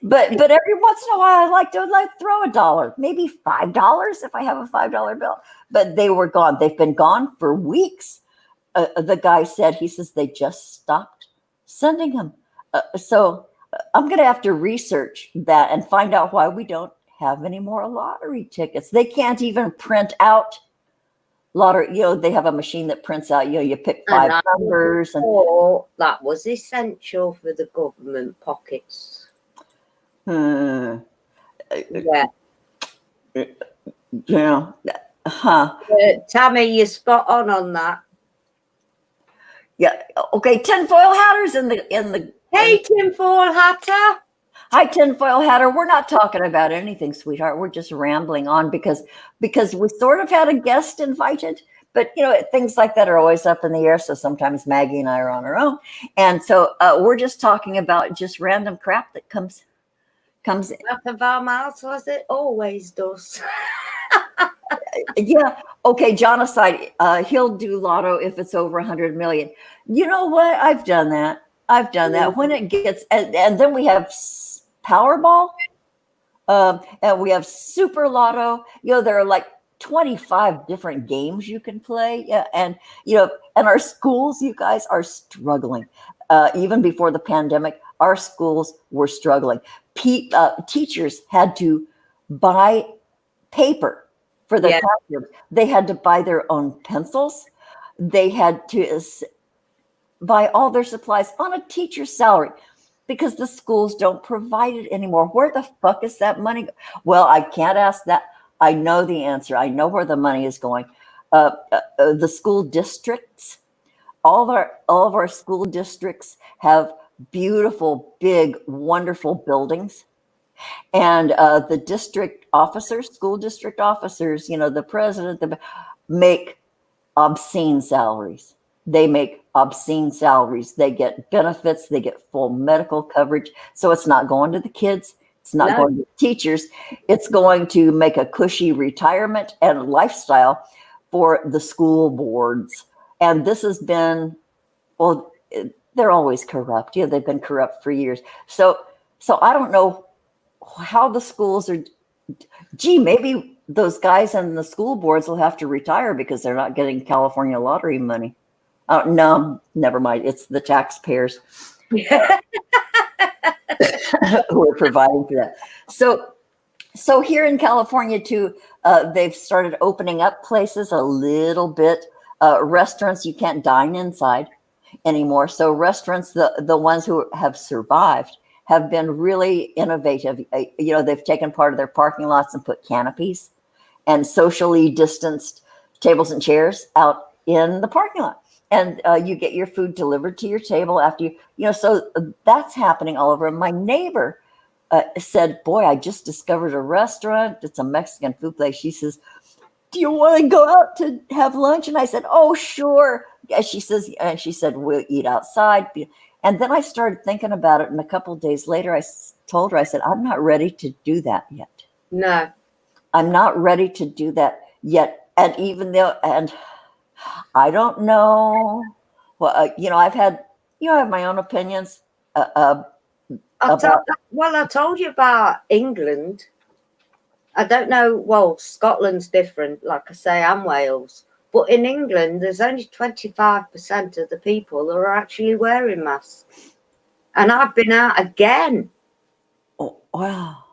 But every once in a while, I like to throw $1, maybe $5 if I have a $5 bill. But they were gone. They've been gone for weeks. The guy said, he says they just stopped sending them. So I'm going to have to research that and find out why we don't have any more lottery tickets. They can't even print out lottery. They have a machine that prints out, you pick 5 numbers. That was essential for the government pockets. Yeah. Tammy, you're spot on that. Yeah. Okay. Tinfoil Hatter's in the. Hey, Tinfoil Hatter. Hi, Tinfoil Hatter. We're not talking about anything, sweetheart. We're just rambling on because we sort of had a guest invited, but things like that are always up in the air. So sometimes Maggie and I are on our own, and so we're just talking about just random crap that comes in. Out of our mouths, as it always does. Yeah. Okay. John aside, he'll do lotto if it's over 100 million. You know what? I've done that. When it gets, and then we have Powerball, and we have Super Lotto. There are like 25 different games you can play. Yeah. And our schools, you guys, are struggling. Even before the pandemic, our schools were struggling. Teachers had to buy paper for their classrooms. They had to buy their own pencils. They had to buy all their supplies on a teacher's salary because the schools don't provide it anymore. Where the fuck is that money? Well, I can't ask that. I know the answer. I know where the money is going. The school districts, all of our school districts have beautiful, big, wonderful buildings. And the district officers, school district officers, the president, make obscene salaries. They make obscene salaries. They get benefits. They get full medical coverage. So it's not going to the kids. It's not going to teachers. It's going to make a cushy retirement and lifestyle for the school boards. And this has been, well, they're always corrupt. They've been corrupt for years. So I don't know how the schools are. Gee, maybe those guys in the school boards will have to retire because they're not getting California lottery money. No, never mind. It's the taxpayers who are providing for that. So here in California too, they've started opening up places a little bit. Restaurants, you can't dine inside anymore. So restaurants, the ones who have survived, have been really innovative. They've taken part of their parking lots and put canopies and socially distanced tables and chairs out in the parking lot. And you get your food delivered to your table after so that's happening all over. My neighbor said, boy, I just discovered a restaurant. It's a Mexican food place. She says, do you want to go out to have lunch? And I said, oh, sure. And she said, we'll eat outside. And then I started thinking about it. And a couple of days later, I told her, I said, I'm not ready to do that yet. No. I'm not ready to do that yet. And even though, and I don't know, well, I've had, I have my own opinions about. I told you about England. I don't know. Well, Scotland's different, like I say, and Wales. But in England, there's only 25% of the people that are actually wearing masks. And I've been out again. Oh, wow.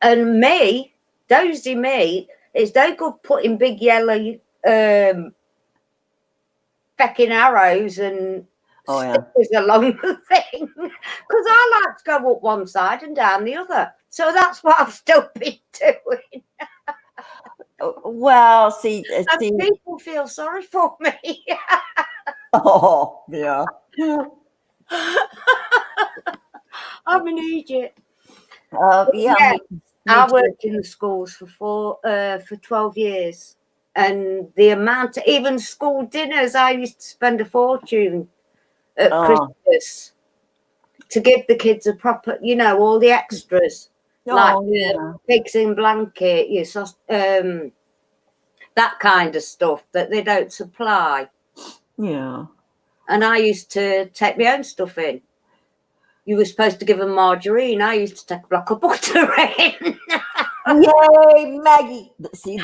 And me, dozy me, it's no good putting big yellow fecking arrows and stickers along the thing. Because I like to go up one side and down the other. So that's what I've still been doing. Well, see, people feel sorry for me. Oh, yeah. I'm an idiot. Yeah. I worked in the schools for 12 years, and the amount, even school dinners, I used to spend a fortune at Christmas to give the kids a proper, all the extras, like pigs in blanket, that kind of stuff that they don't supply. Yeah. And I used to take my own stuff in. You were supposed to give them margarine. I used to take a block of butter in. Yay, Maggie. See,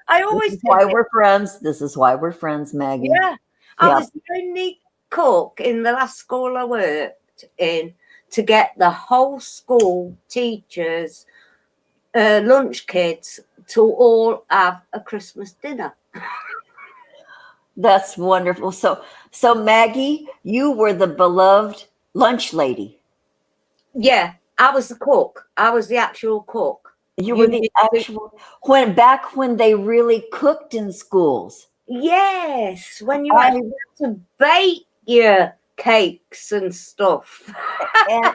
I always. This is why we're friends. This is why we're friends, Maggie. Yeah. I was the only cook in the last school I worked in to get the whole school, teachers, lunch kids, to all have a Christmas dinner. That's wonderful. So Maggie, you were the beloved lunch lady. Yeah, I was the cook. I was the actual cook. You were the actual back when they really cooked in schools. Yes, when you had to bake your cakes and stuff.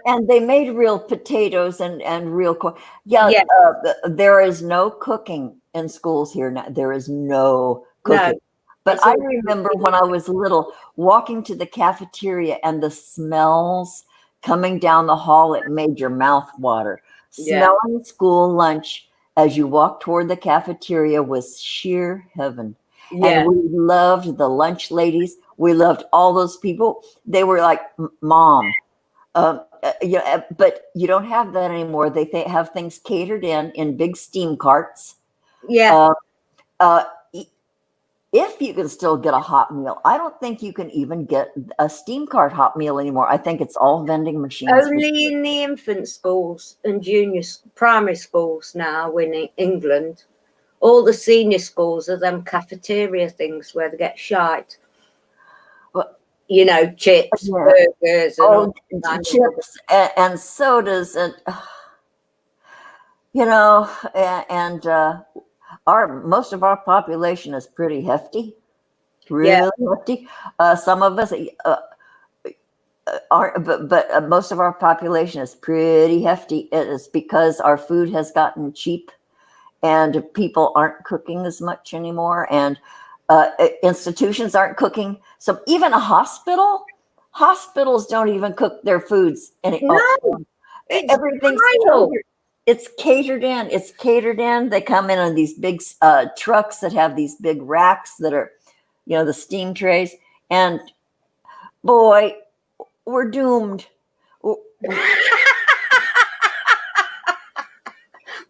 and they made real potatoes and real corn. Yeah. There is no cooking in schools here now. There is no cooking. No. But I remember when I was little, walking to the cafeteria and the smells coming down the hall, it made your mouth water. Smelling school lunch as you walked toward the cafeteria was sheer heaven. Yeah. And we loved the lunch ladies. We loved all those people. They were like mom. But you don't have that anymore. They have things catered in big steam carts. Yeah. If you can still get a hot meal, I don't think you can even get a steam cart hot meal anymore. I think it's all vending machines. Only in the infant schools and junior primary schools now in England. All the senior schools are them cafeteria things where they get shite. Well, chips, burgers, and chips and sodas, and most of our population is pretty hefty, really hefty. Some of us aren't, but most of our population is pretty hefty. It is because our food has gotten cheap, and people aren't cooking as much anymore, and institutions aren't cooking. So even hospitals don't even cook their foods anymore. No, everything's it's catered in. It's catered in. They come in on these big trucks that have these big racks that are, the steam trays. And boy, we're doomed. We're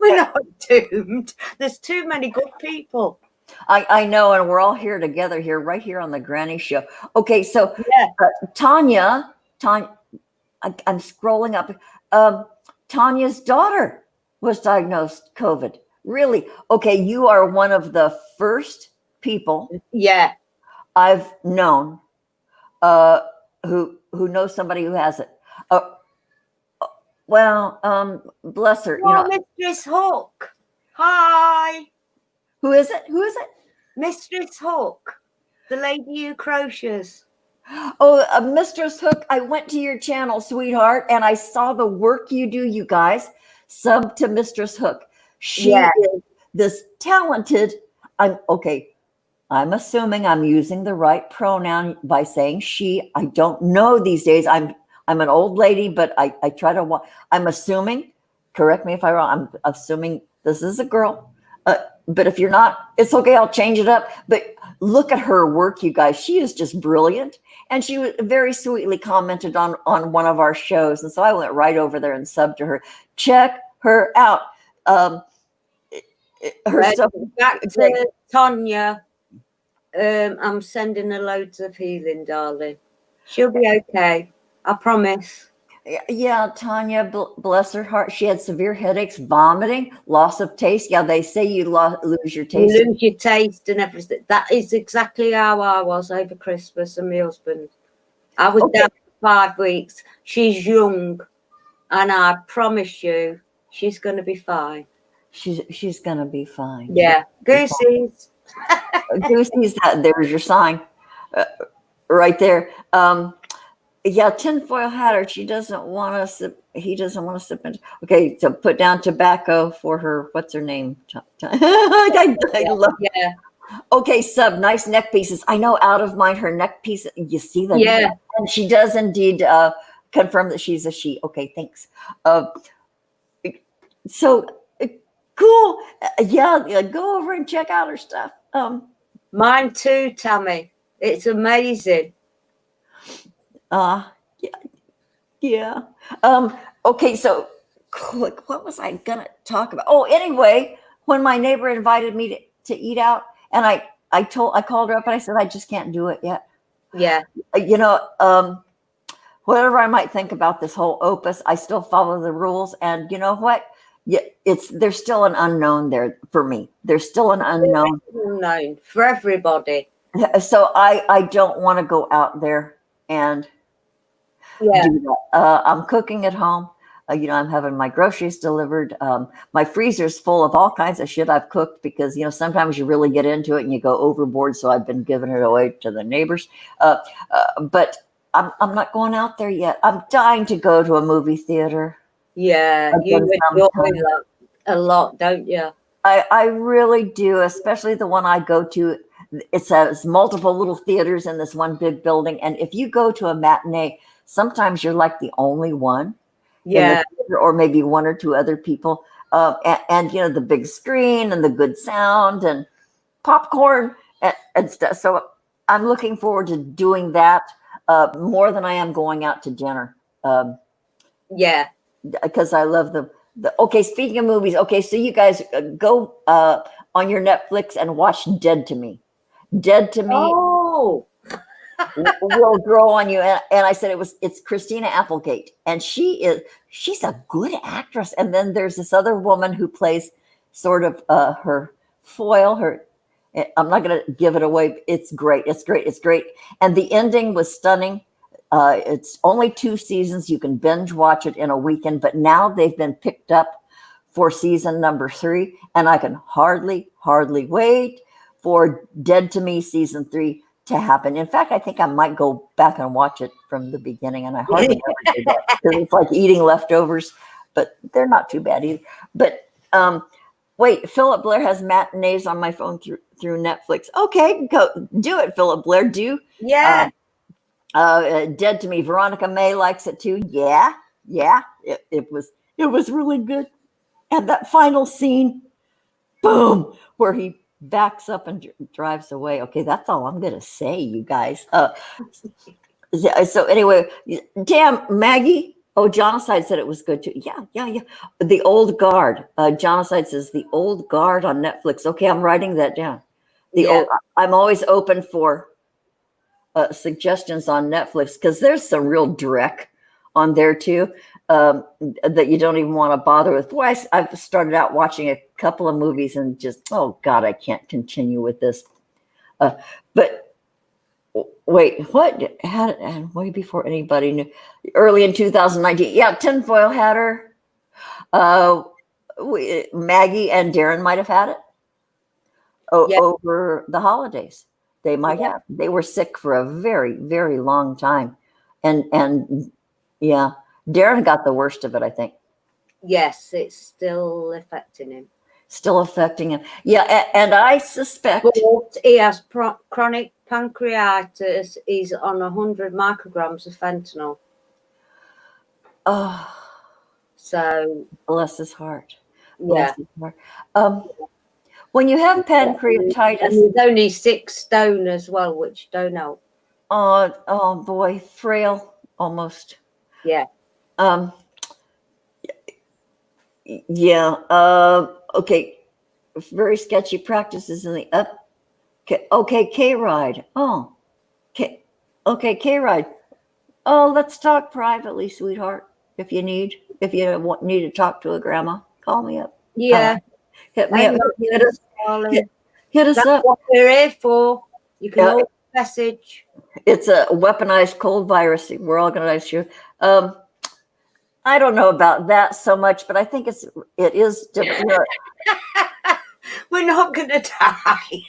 not doomed. There's too many good people. I know, and we're all here together here, right here on the Granny Show. Okay, so Tanya, I'm scrolling up. Tanya's daughter was diagnosed COVID. Really? Okay, you are one of the first people I've known who knows somebody who has it. Bless her. Mistress Hook. Hi. Who is it? Mistress Hook, the lady who crochets. Oh, Mistress Hook, I went to your channel, sweetheart, and I saw the work you do, you guys. Sub to Mistress Hook. She is this talented, I'm assuming I'm using the right pronoun by saying she. I don't know these days. I'm an old lady, but I try to, I'm assuming, correct me if I'm wrong. I'm assuming this is a girl. But if you're not, it's okay. I'll change it up. But look at her work, you guys. She is just brilliant. And she very sweetly commented on one of our shows. And so I went right over there and subbed to her. Check her out. Her stuff. Back to Tonya. I'm sending her loads of healing, darling. She'll be okay. I promise. Yeah, Tanya, bless her heart. She had severe headaches, vomiting, loss of taste. Yeah, they say you lose your taste. You lose your taste and everything. That is exactly how I was over Christmas and my husband. I was down for 5 weeks. She's young, and I promise you, she's going to be fine. She's going to be fine. Yeah, Goosey's. Goosey's, there's your sign right there. Yeah, tinfoil hatter. She doesn't want to sip. He doesn't want to sip into. Okay, so put down tobacco for her. What's her name? I love. Yeah. Okay, sub. Nice neck pieces. I know. Out of mind, her neck piece. You see that? Yeah. And she does indeed confirm that she's a she. Okay, thanks. So cool. Yeah. Go over and check out her stuff. Mine too, Tammy. It's amazing. Yeah. Okay, so what was I gonna talk about? Oh, anyway, when my neighbor invited me to eat out, and I called her up and I said, I just can't do it yet. Yeah. You know, whatever I might think about this whole opus, I still follow the rules. And you know what? Yeah, there's still an unknown there for me. There's still an unknown For everybody. So I don't want to go out there and do that. I'm cooking at home. You know, I'm having my groceries delivered. My freezer's full of all kinds of shit I've cooked because, you know, sometimes you really get into it and you go overboard. So I've been giving it away to the neighbors. But I'm not going out there yet. I'm dying to go to a movie theater. Yeah, you enjoy that a lot, don't you? I really do, especially the one I go to. It has multiple little theaters in this one big building. And if you go to a matinee, sometimes you're like the only one. Yeah. Or maybe one or two other people. And, you know, the big screen and the good sound and popcorn and stuff. So I'm looking forward to doing that more than I am going out to dinner. Yeah. Because I love okay, speaking of movies, okay, so you guys go on your Netflix and watch Dead to Me. Dead to Me will grow on you. And I said it's Christina Applegate. And she's a good actress. And then there's this other woman who plays sort of her foil, I'm not going to give it away. It's great. It's great. It's great. And the ending was stunning. It's only 2 seasons. You can binge watch it in a weekend, but now they've been picked up for season number 3, and I can hardly wait for Dead to Me season 3 to happen. In fact, I think I might go back and watch it from the beginning, and I hardly ever do that because it's like eating leftovers, but they're not too bad either. But wait, Philip Blair has matinees on my phone through Netflix. Okay, go do it, Philip Blair. Yeah. Dead to Me. Veronica May likes it too. Yeah. It was really good. And that final scene, boom, where he backs up and drives away. Okay, that's all I'm gonna say, you guys. So anyway, damn, Maggie. Oh, Genocide said it was good too. Yeah. The Old Guard. Genocide says The Old Guard on Netflix. Okay, I'm writing that down. I'm always open for suggestions on Netflix because there's some real dreck on there too that you don't even want to bother with. Boy, I've started out watching a couple of movies and just, oh God, I can't continue with this. But wait, what? Had way before anybody knew? Early in 2019, yeah, Tinfoil Hatter. Maggie and Darren might have had it over the holidays. They might have. They were sick for a very, very long time. And yeah, Darren got the worst of it, I think. Yes, it's still affecting him. Yeah, and I suspect. But he has chronic pancreatitis. He's on 100 micrograms of fentanyl. Oh. So Bless his heart. yeah. Bless his heart. When you have And pancreatitis, he's only 6 stone as well, which don't help. oh boy, frail almost. Yeah. Um, yeah. Okay. Very sketchy practices in the up. Okay, K ride. Oh, okay, K ride. Oh, let's talk privately, sweetheart. If you need to talk to a grandma, call me up. Yeah. Hit me Hey, up. Marcus, darling. Hit us That's up. what we're here for. You can Yeah, always message. it's a weaponized cold virus. We're all going to issue. I don't know about that so much, but I think it is different. We're not going to die.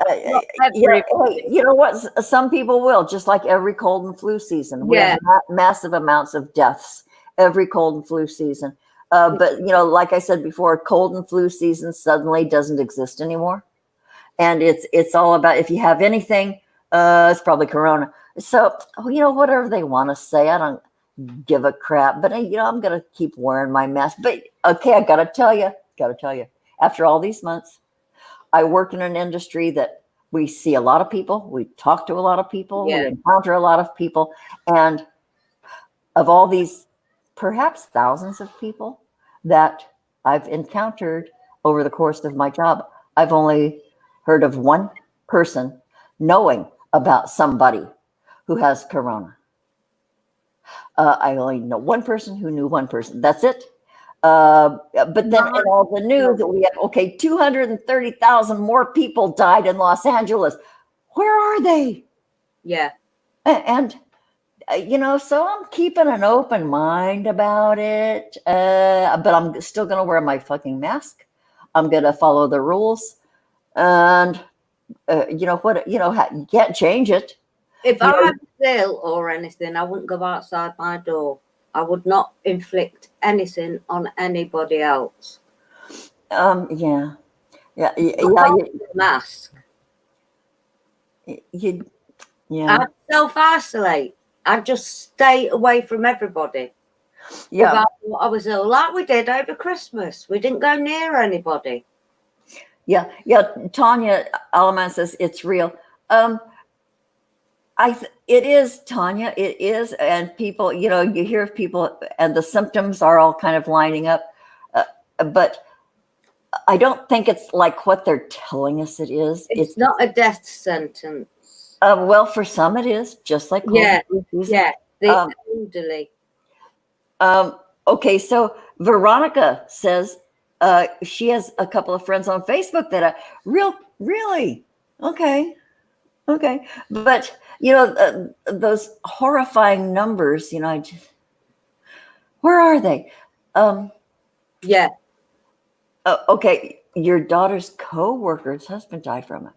Not Yeah, everybody. hey, you know what? Some people will, just like every cold and flu season. We Yeah. have massive amounts of deaths every cold and flu season. But like I said before, cold and flu season suddenly doesn't exist anymore, and it's all about if you have anything, it's probably corona. So whatever they want to say, I don't give a crap. But I'm gonna keep wearing my mask. But okay, I gotta tell you, after all these months. I work in an industry that we see a lot of people, we talk to a lot of people, we encounter a lot of people. And of all these, perhaps thousands of people that I've encountered over the course of my job, I've only heard of one person knowing about somebody who has corona. I only know one person who knew one person. That's it. But then in all the news that we have, 230,000 more people died in Los Angeles. Where are they? Yeah. And so I'm keeping an open mind about it. But I'm still going to wear my fucking mask. I'm going to follow the rules. And you can't change it. If I was ill or anything, I wouldn't go outside my door. I would not inflict anything on anybody else. Yeah. Mask. Yeah. I'd self-isolate. I'd just stay away from everybody. Yeah. If I thought I was ill, like we did over Christmas. We didn't go near anybody. Yeah. Tanya Alaman says it's real. It is, Tanya. It is, and people, you hear of people, and the symptoms are all kind of lining up, but I don't think it's like what they're telling us it is. It's not a death sentence. Well, for some it is, just like the elderly. Okay, so Veronica says she has a couple of friends on Facebook that are really okay, but those horrifying numbers, where are they? Okay, your daughter's co-worker's husband died from it.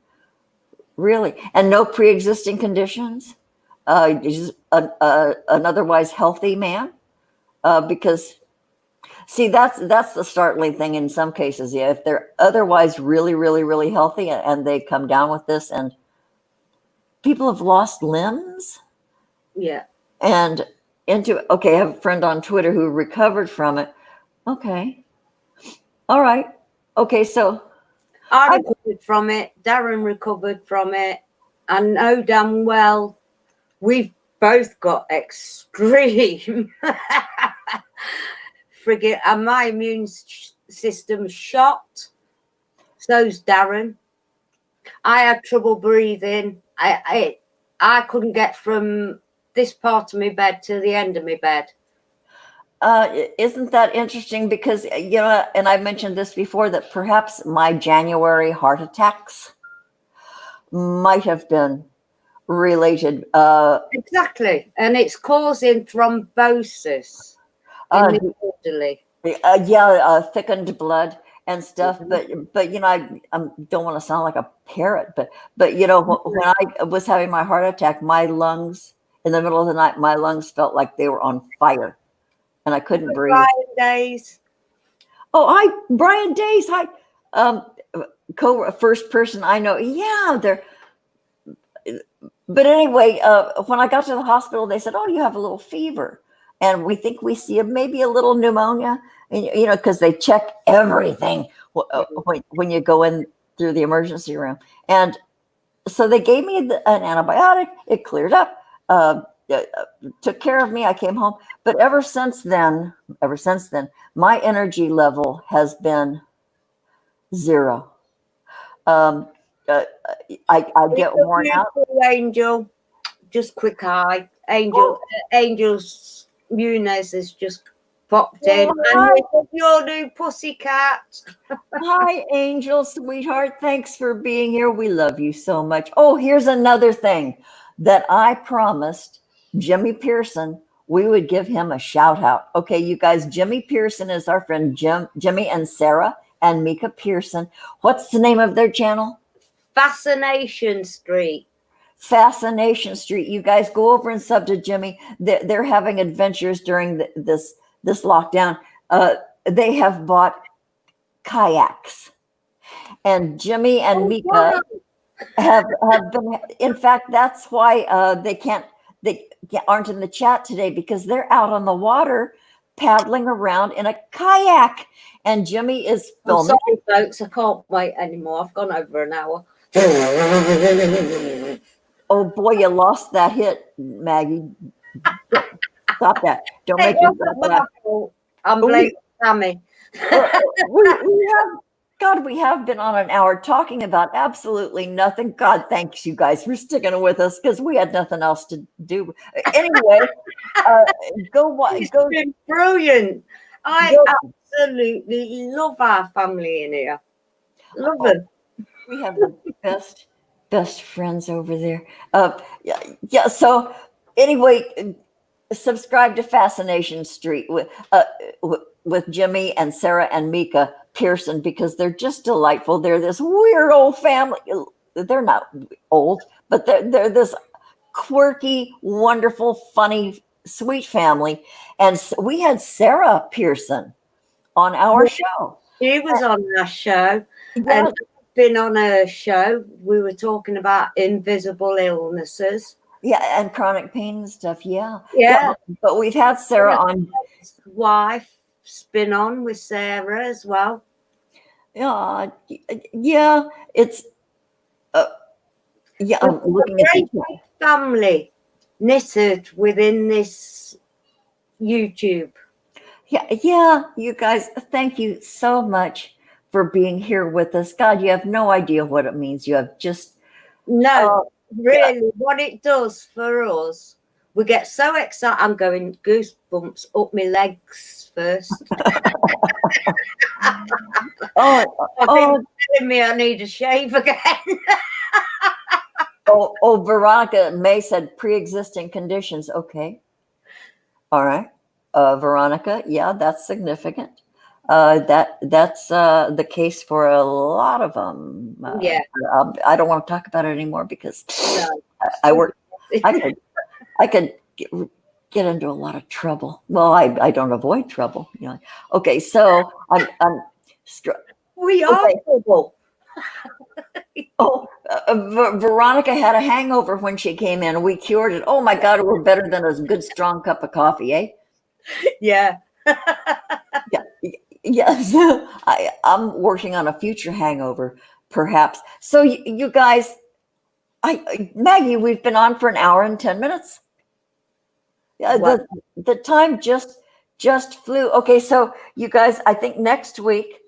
Really? And no pre-existing conditions? Just an otherwise healthy man? Because see, that's the startling thing in some cases. Yeah, if they're otherwise really, really, really healthy and they come down with this, and people have lost limbs. Yeah. And I have a friend on Twitter who recovered from it. Okay. All right. Okay, so I recovered from it. Darren recovered from it. I know damn well we've both got extreme and my immune system shot. So's Darren. I had trouble breathing. I couldn't get from this part of my bed to the end of my bed. Isn't that interesting? Because, and I mentioned this before, that perhaps my January heart attacks might have been related. Exactly. And it's causing thrombosis in the elderly. Thickened blood and stuff. Mm-hmm. But I don't want to sound like a parrot, but when I was having my heart attack, my lungs, in the middle of the night, my lungs felt like they were on fire. And I couldn't breathe. Brian Days. Oh, hi, Brian Days. Hi. First person I know. Yeah, they're. But anyway, when I got to the hospital, they said, "Oh, you have a little fever," and we think we see maybe a little pneumonia, and, you know, because they check everything when you go in through the emergency room. And so they gave me an antibiotic. It cleared up, took care of me. I came home. But ever since then, my energy level has been zero. I get worn out. Angel, just quick hi. Angel's Muniz has just popped in. Hi. And your new pussycat. Hi, Angel, sweetheart. Thanks for being here. We love you so much. Oh, here's another thing that I promised Jimmy Pearson we would give him a shout out. Okay, you guys, Jimmy Pearson is our friend Jimmy and Sarah and Mika Pearson. What's the name of their channel? Fascination Street. Fascination Street. You guys go over and sub to Jimmy. They're having adventures during this lockdown. They have bought kayaks, and Jimmy and Mika have been. In fact, that's why they aren't in the chat today, because they're out on the water paddling around in a kayak, and Jimmy is filming. I'm sorry, folks, I can't wait anymore. I've gone over an hour. Oh boy, you lost that hit, Maggie. Stop that. Don't make yourself laugh. I'm blaming Sammy. We have been on an hour talking about absolutely nothing. God, thanks you guys for sticking with us, because we had nothing else to do. Anyway, It's been brilliant. I absolutely love our family in here. Love them. We have the best friends over there. Yeah. So anyway, subscribe to Fascination Street with Jimmy and Sarah and Mika Pearson, because they're just delightful. They're this weird old family. They're not old, but they're this quirky, wonderful, funny, sweet family. And we had Sarah Pearson on our show. She was on our show. Yeah. And I've been on her show. We were talking about invisible illnesses. Yeah, and chronic pain and stuff. Yeah. But we've had Sarah on. Wife's been on with Sarah as well. Yeah, it's I'm looking at the family knitted within this YouTube. Yeah, you guys, thank you so much for being here with us. God, you have no idea what it means. You have just really what it does for us. We get so excited. I'm going goosebumps up my legs first. I think telling me I need a shave again. Veronica May said pre-existing conditions. Okay. All right. Veronica, yeah, that's significant. That's the case for a lot of them. I don't want to talk about it anymore, because I work. I could get into a lot of trouble. Well, I don't avoid trouble. You know. Okay, so we are trouble. Veronica had a hangover when she came in. We cured it. Oh my God, we're better than a good strong cup of coffee, eh? Yeah. Yes. I'm working on a future hangover, perhaps. So you guys, Maggie, we've been on for an hour and 10 minutes. The time just flew. Okay, so you guys, I think next week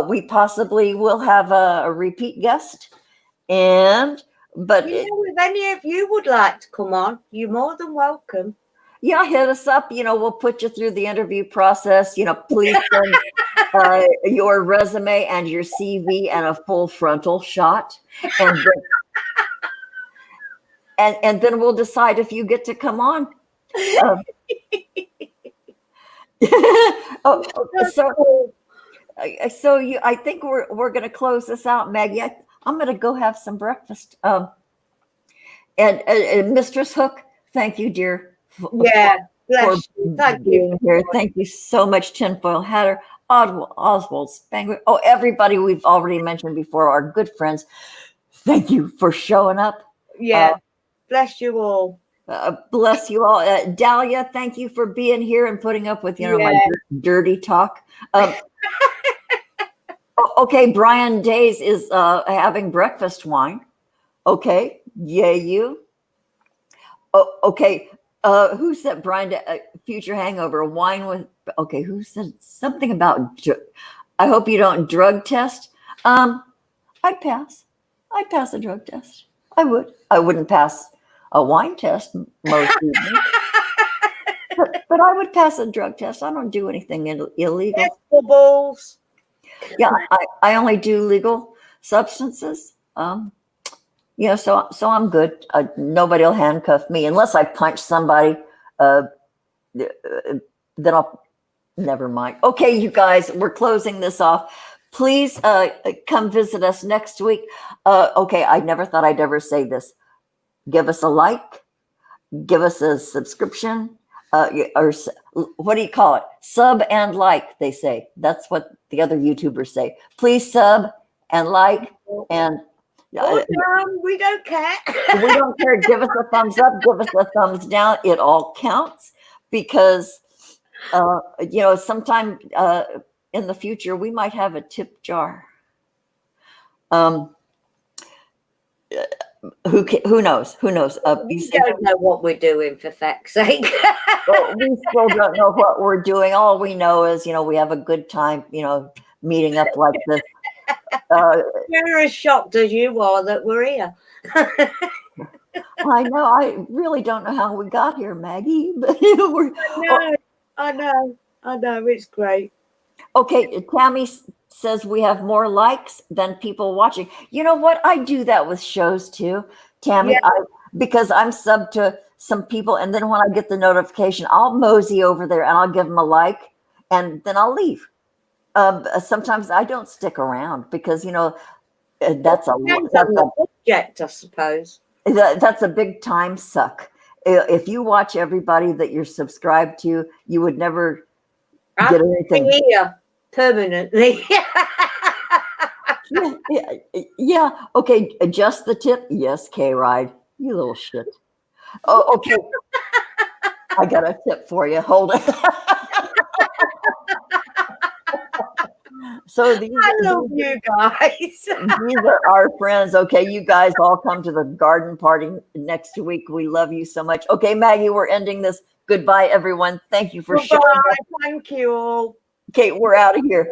we possibly will have a repeat guest. But if any of you would like to come on, you're more than welcome. Yeah, hit us up. We'll put you through the interview process. Please send your resume and your CV and a full frontal shot, and then we'll decide if you get to come on. I think we're going to close this out, Maggie. I'm going to go have some breakfast. And Mistress Hook, thank you, dear. Thank you. Here. Thank you so much, Tinfoil Hatter, Oswald Spangler. Oh, everybody we've already mentioned before, our good friends. Thank you for showing up. Bless you all. Bless you all. Dahlia, thank you for being here and putting up with, my dirty talk. Okay, Brian Days is having breakfast wine. Okay, yay you. Oh, okay, who said Brian, future hangover, wine with, okay, who said something about, I hope you don't drug test. I'd pass. I'd pass a drug test. I would. I wouldn't pass a wine test most evenings. But I would pass a drug test. I don't do anything illegal. Bubbles. Yeah, I only do legal substances. So I'm good. Nobody will handcuff me unless I punch somebody. Then I'll. Never mind. Okay, you guys, we're closing this off. Please come visit us next week. Okay, I never thought I'd ever say this. Give us a like. Give us a subscription. Or what do you call it? Sub and like, they say. That's what the other YouTubers say. Please sub and like and we don't care. We don't care. Give us a thumbs up. Give us a thumbs down. It all counts because, sometime in the future, we might have a tip jar. Who knows? Who knows? We don't know what we're doing, for feck's sake. Well, we still don't know what we're doing. All we know is, we have a good time, meeting up like this. We're as shocked as you are that we're here. I know. I really don't know how we got here, Maggie. But I know. It's great. Okay, Tammy says we have more likes than people watching. You know what? I do that with shows too, Tammy. Yeah. Because I'm sub to some people, and then when I get the notification, I'll mosey over there and I'll give them a like, and then I'll leave. Sometimes I don't stick around because that's a subject, I suppose. That's a big time suck. If you watch everybody that you're subscribed to, you would never get anything here permanently. yeah. Okay. Adjust the tip. Yes, K-Ride. You little shit. Oh, okay. I got a tip for you. Hold it. So I love you guys. These are our friends. Okay, you guys all come to the garden party next week. We love you so much. Okay, Maggie, we're ending this. Goodbye, everyone. Thank you for showing up. Thank you all. Okay, we're out of here.